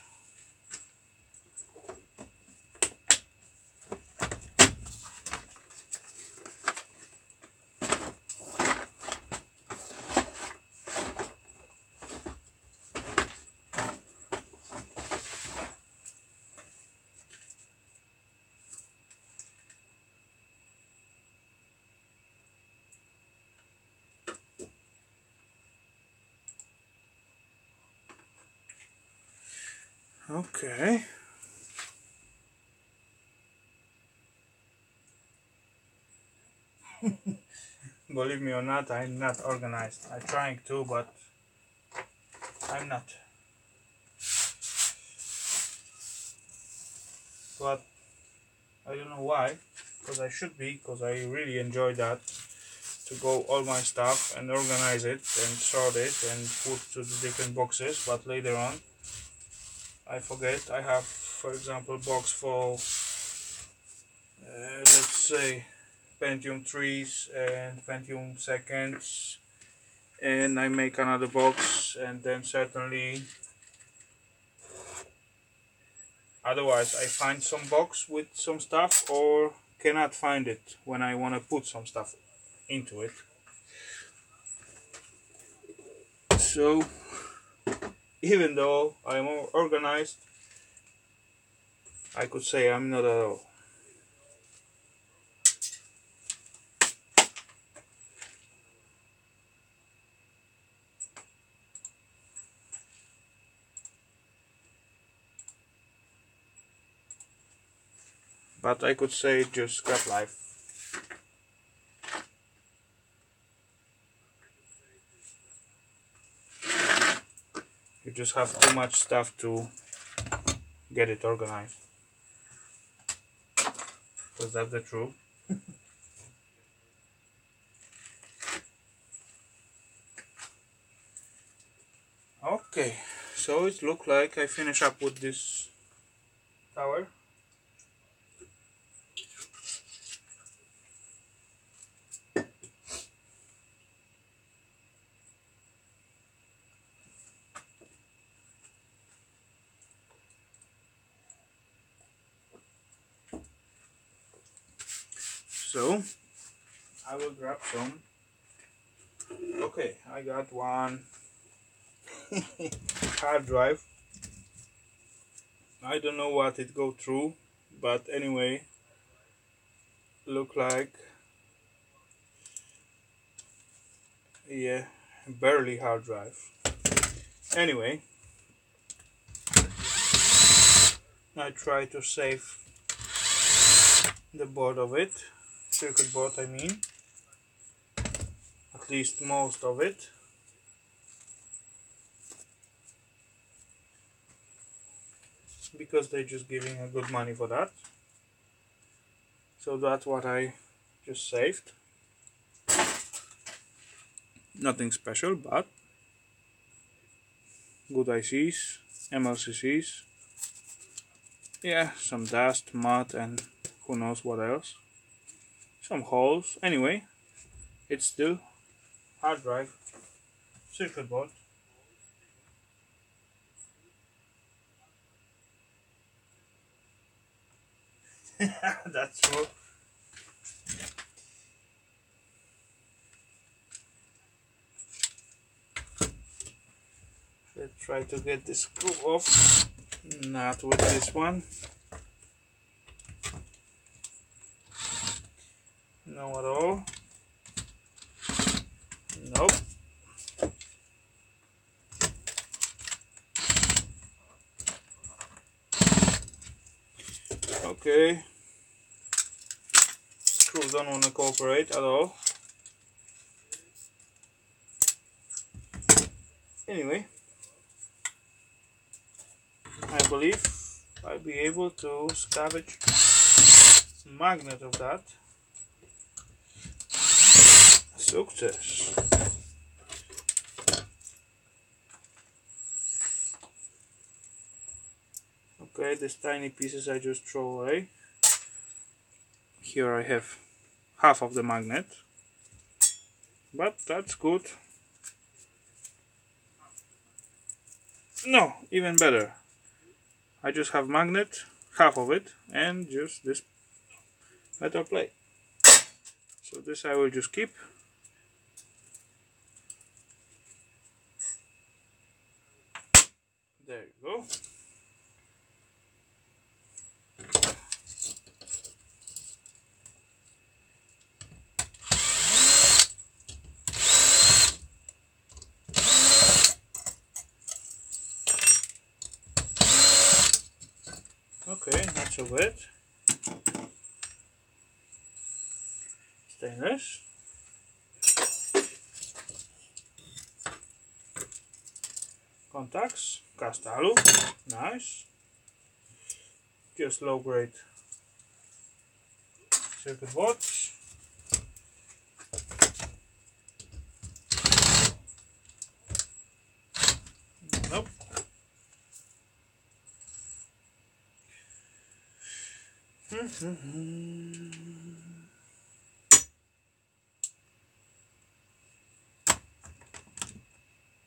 Okay. Believe me or not, I'm not organized. I'm trying to, but I'm not. But I don't know why, because I should be, because I really enjoy that, to go all my stuff and organize it and sort it and put to the different boxes, but later on I forget. I have, for example, box for let's say Pentium 3s and Pentium 2nds, and I make another box, and then certainly otherwise I find some box with some stuff or cannot find it when I want to put some stuff into it. So even though I'm more organized, I could say I'm not at all. But I could say just scrap life. You just have too much stuff to get it organized. Was that the truth? Okay, so it looked like I finish up with this tower. So I will grab some. Okay, I got one hard drive. I don't know what it go through, but anyway, look like, yeah, barely hard drive. Anyway, I try to save the board of it, circuit board I mean, at least most of it. Because they're just giving a good money for that. So that's what I just saved. Nothing special, but good ICs, MLCCs. Yeah, some dust, mud, and who knows what else. Some holes. Anyway, it's still hard drive, circuit board. That's true. Let's try to get this screw off. Not with this one. No at all. Nope. Okay. Screws don't want to cooperate at all. Anyway, I believe I'll be able to scavenge magnet of that. Success. Okay, these tiny pieces I just throw away. Here I have half of the magnet, but that's good. No, even better. I just have magnet, half of it, and just this metal plate. So this I will just keep. There you go. Okay, not so bad. Stainless. Contacts, cast alu, nice. Just low grade circuit boards. Nope.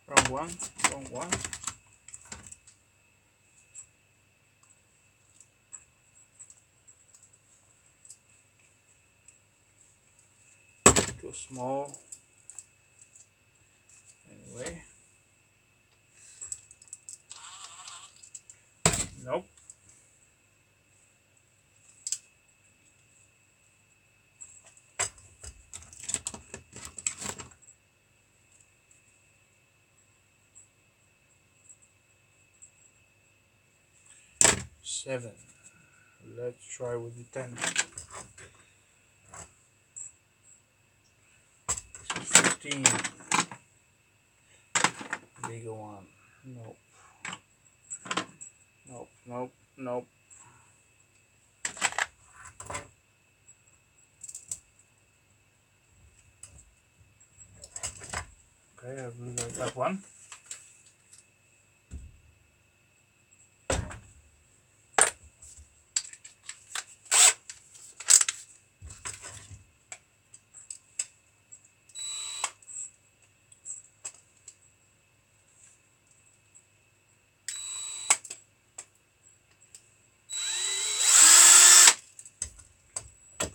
Wrong one, wrong one. Too small. Anyway. 7. Let's try with the 10. 15. Bigger one. Nope. Nope, nope, nope. Okay, I really like that one.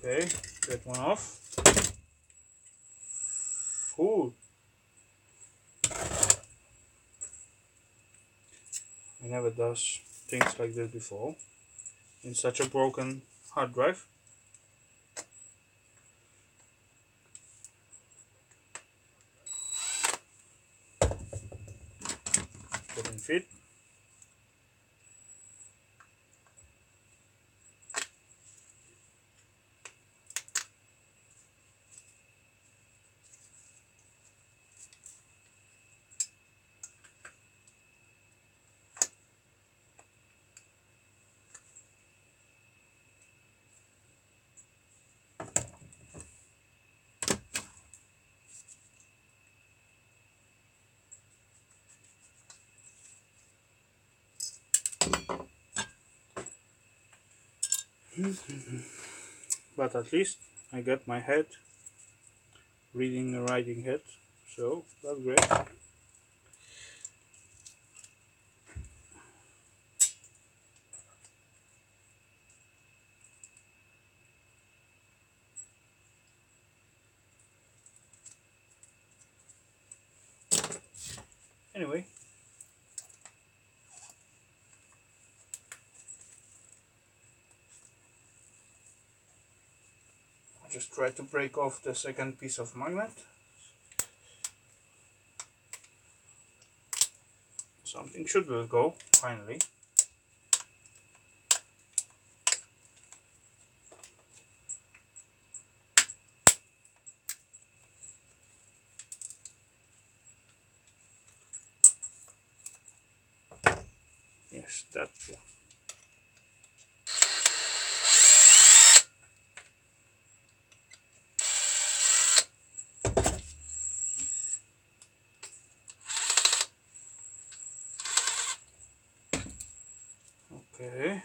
Okay, get one off. Cool. I never does things like this before in such a broken hard drive. Couldn't fit. But at least I got my head reading and writing head, so that's great. Anyway, I just try to break off the second piece of magnet. Something should will go finally. Yes, that's one. Okay.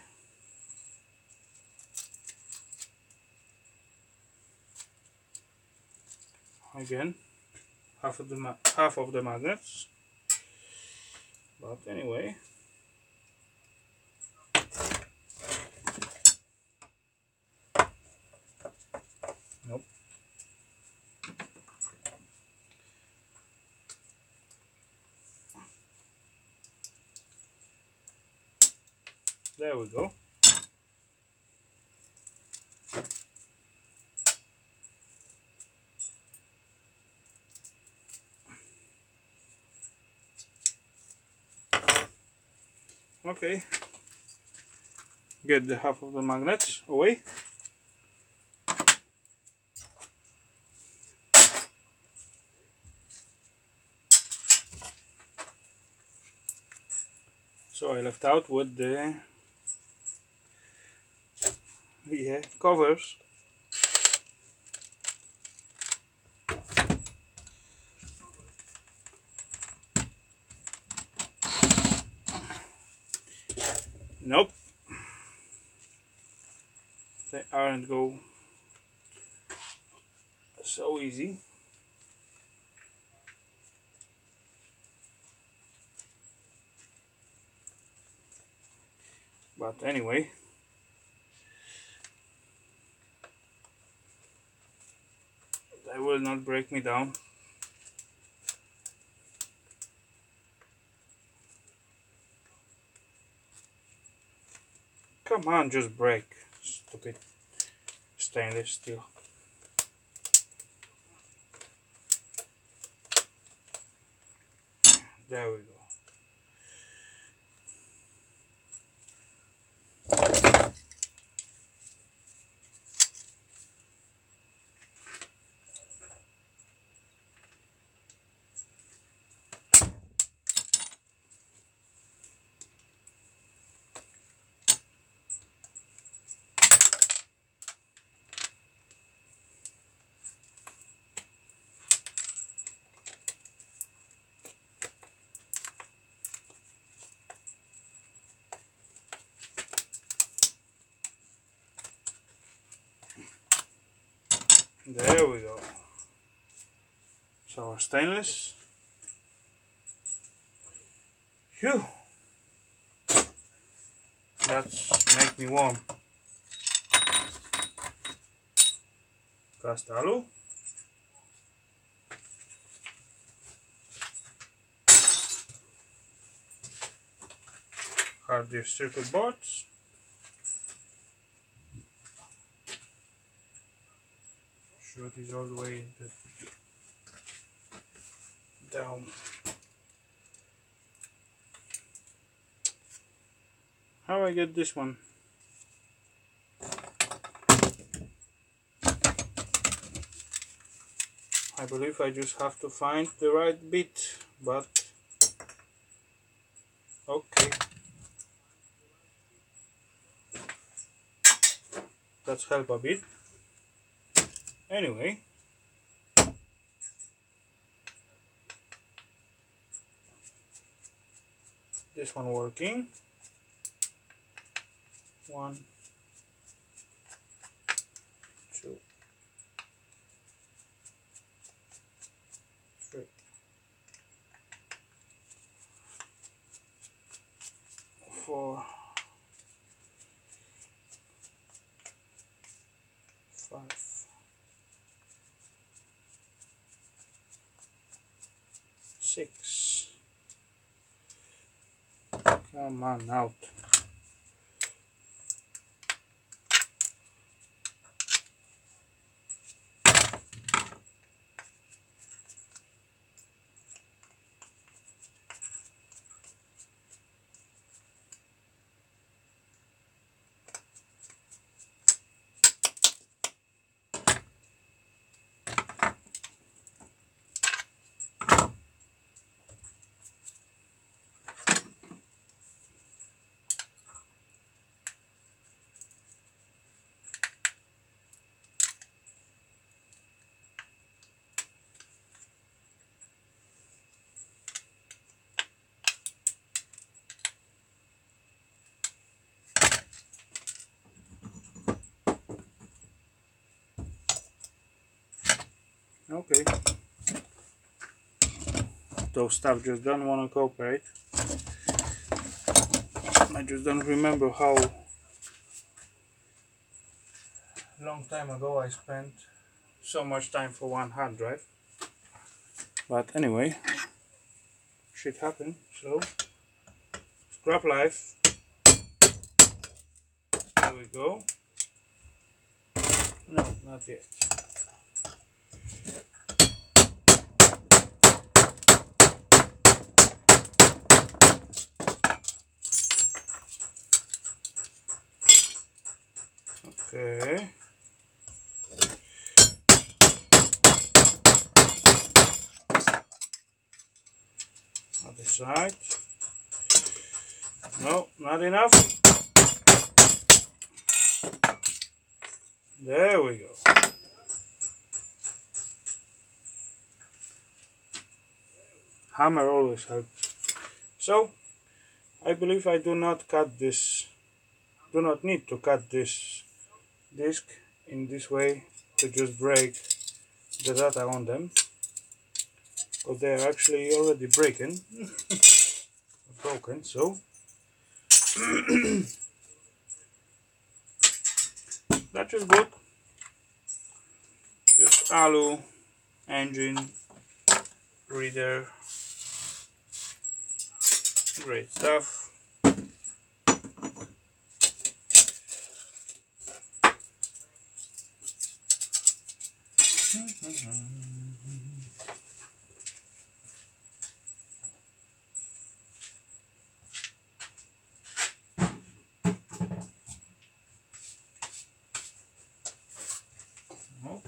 Again, half of the magnets. But anyway. Nope. There we go. Okay. Get the half of the magnets away. So I left out with the covers. Nope, they aren't go so easy. But anyway, they will not break me down. Come on, just break, stupid stainless steel. There we go. There we go. So our stainless. Phew. That's make me warm. Cast alu. Hard disk circuit boards. Shoot is all the way down. How I get this one? I believe I just have to find the right bit, but okay. That's help a bit. Anyway. This one working. 1, 2, 3, 4, 5, 6. Come on out. Okay. Those stuff just don't want to cooperate. I just don't remember how long time ago I spent so much time for one hard drive. But anyway, shit happened, so scrap life. There we go. No, not yet. Okay. Other side. No, not enough. There we go. Hammer always helps. So, I believe I do not need to cut this disc in this way to just break the data on them, because they are actually already broken. So that is good. Just alu, engine, reader, great stuff.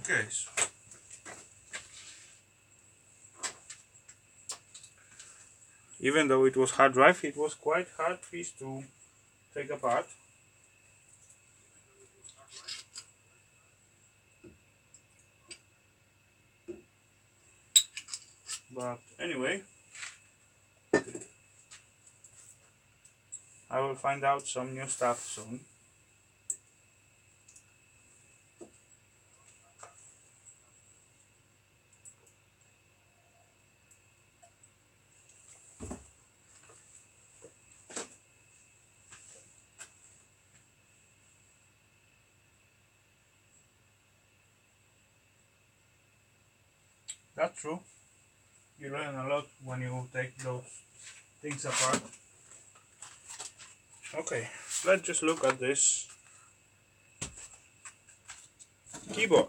Okay, so even though it was hard drive, it was quite hard piece to take apart. But anyway, I will find out some new stuff soon. That's true. You learn a lot when you take those things apart. Okay, let's just look at this keyboard.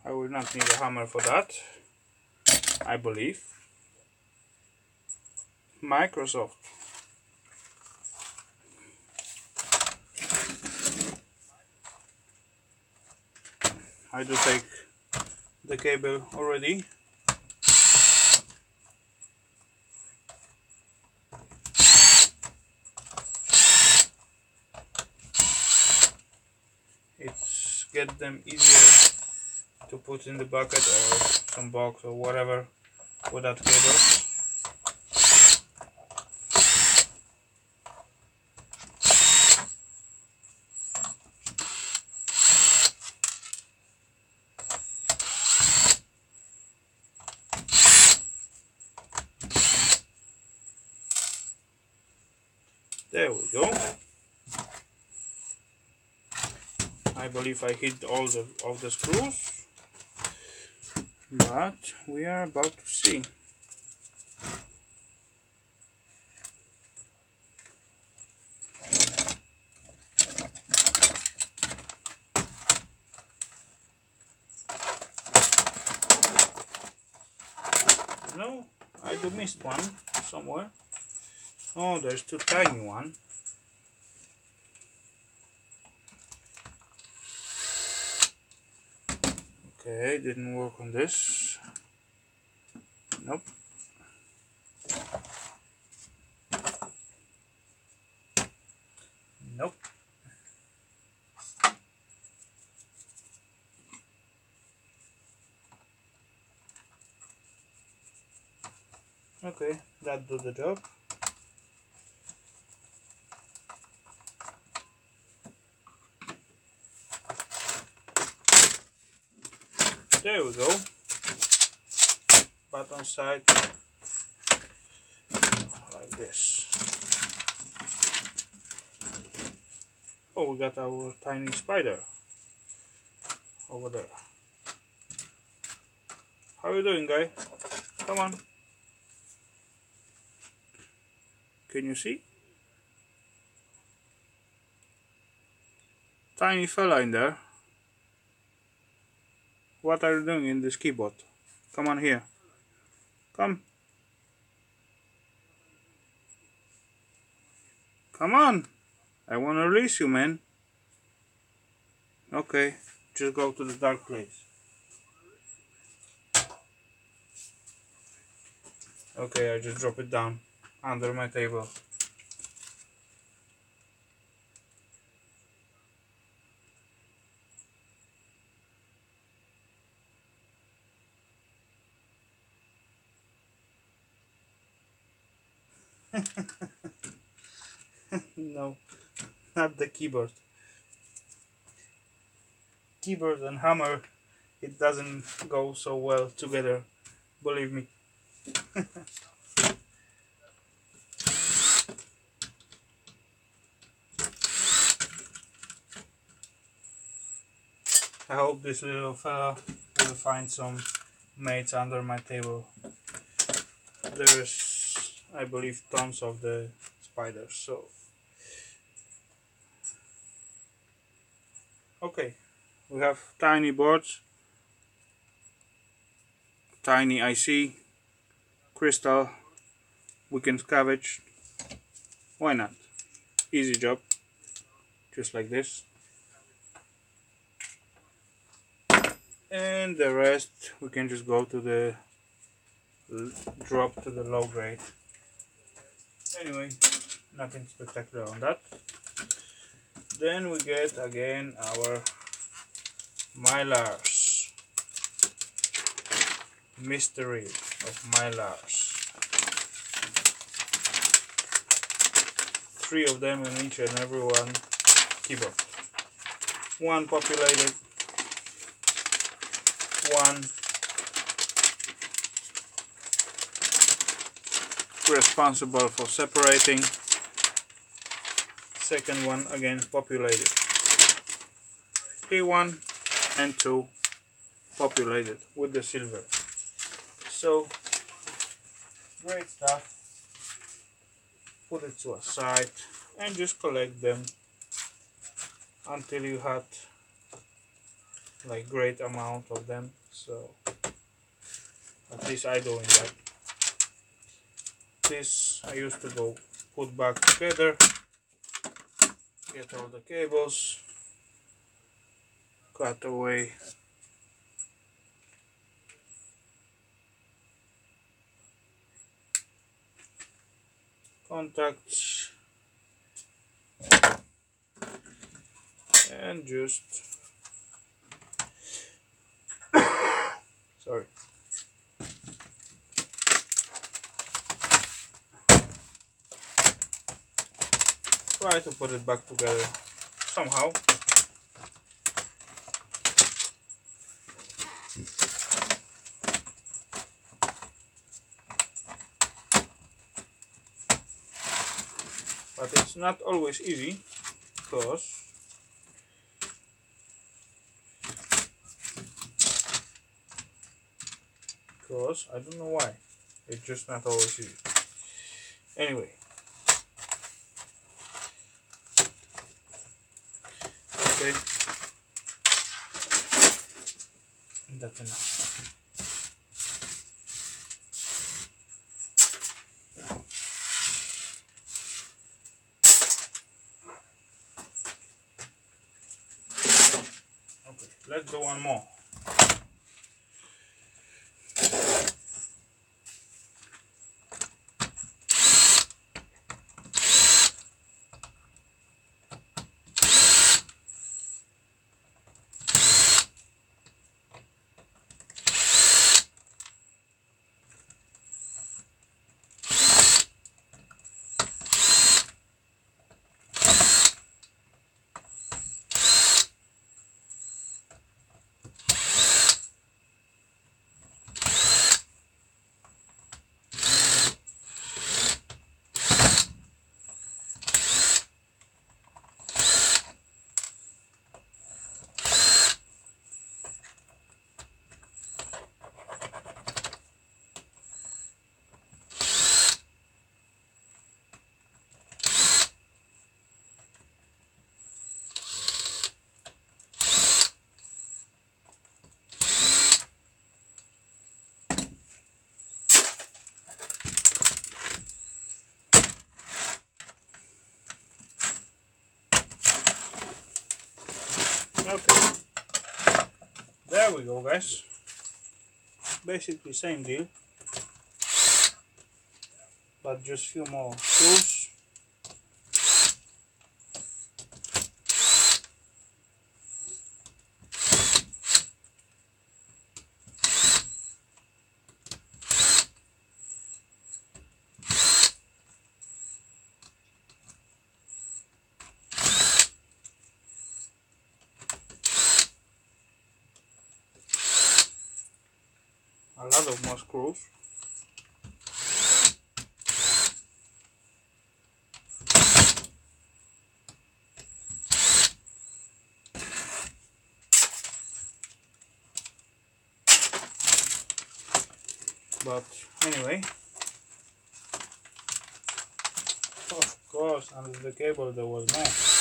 I will not need a hammer for that, I believe. Microsoft. I do take the cable already. It's get them easier to put in the bucket or some box or whatever without cable. There we go. I believe I hit all of the screws, but we are about to see. No, I do missed one somewhere. Oh, there's two tiny ones. Okay, didn't work on this. Nope. Nope. Okay, that do the job. There we go. Button side like this. Oh, we got our tiny spider over there. How you doing, guy? Come on. Can you see? Tiny fella in there. What are you doing in this keyboard? Come on here. Come. Come on. I want to release you, man. Okay, just go to the dark place. Okay, I just drop it down under my table. No, not the keyboard. Keyboard and hammer, it doesn't go so well together, believe me. I hope this little fella will find some mates under my table. There's, I believe, tons of the spiders, so okay, we have tiny boards, tiny IC, crystal, we can scavenge, why not? Easy job, just like this. And the rest we can just go to the drop to the low grade. Anyway, nothing spectacular on that. Then we get again our Mylars. Mystery of Mylars. 3 of them in each and every one keyboard. One populated, one responsible for separating, second one again populated. P1 and 2 populated with the silver. So great stuff. Put it to a side and just collect them until you had like great amount of them. So at least I doing that. This I used to go put back together, get all the cables, cut away contacts, and just sorry, try to put it back together somehow. But it's not always easy because I don't know why. It's just not always easy. Anyway, okay, that's enough. Okay, let's do one more. Okay, there we go, guys. Basically same deal, but just few more screws. A lot of more screws. But anyway, of course, under the cable there was mess.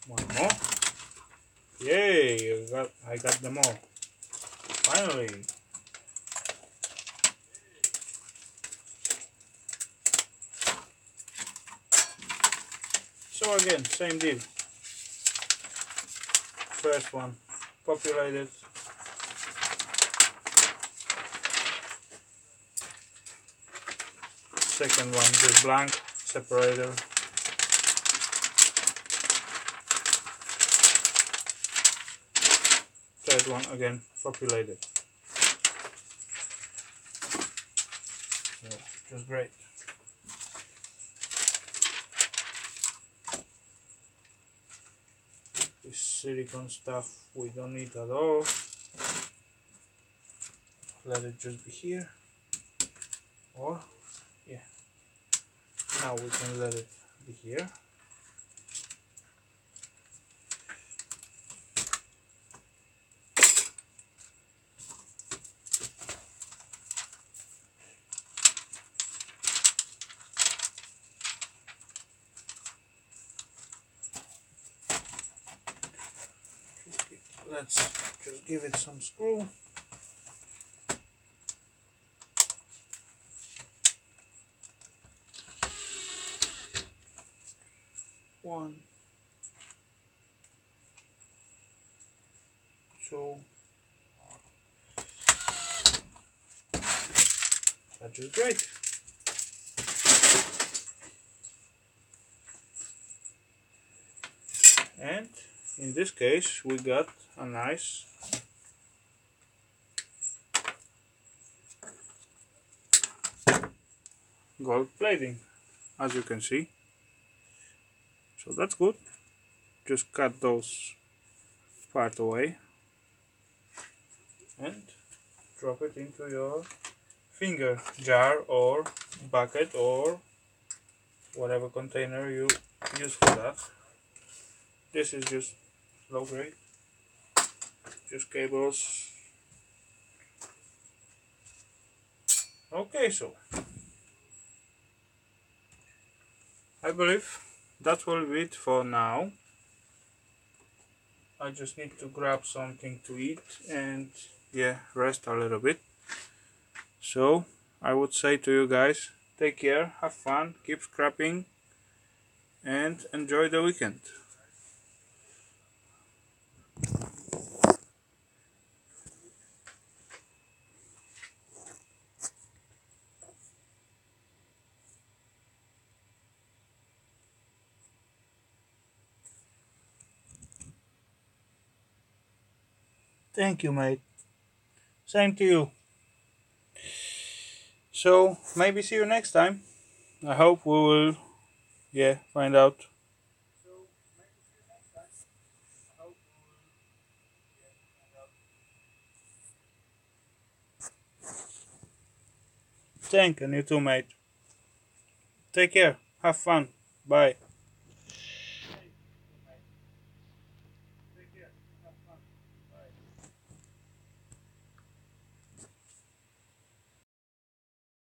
One more. Yay! I got them all. Finally. So again, same deal. First one populated. Second one just blank separator. Third one again populated. So just great. This silicone stuff we don't need at all. Let it just be here, or Now we can let it be here. Let's just give it some screw. One, two. That is great. And in this case, we got a nice gold plating, as you can see. So that's good. Just cut those part away and drop it into your finger jar or bucket or whatever container you use for that. This is just low grade, just cables. Okay, so I believe that will be it for now. I just need to grab something to eat and yeah, rest a little bit. So I would say to you guys, take care, have fun, keep scrapping and enjoy the weekend. Thank you, mate. Same to you. So maybe see you next time. I hope we will, yeah, find out. Thank you, and you too, mate. Take care. Have fun. Bye.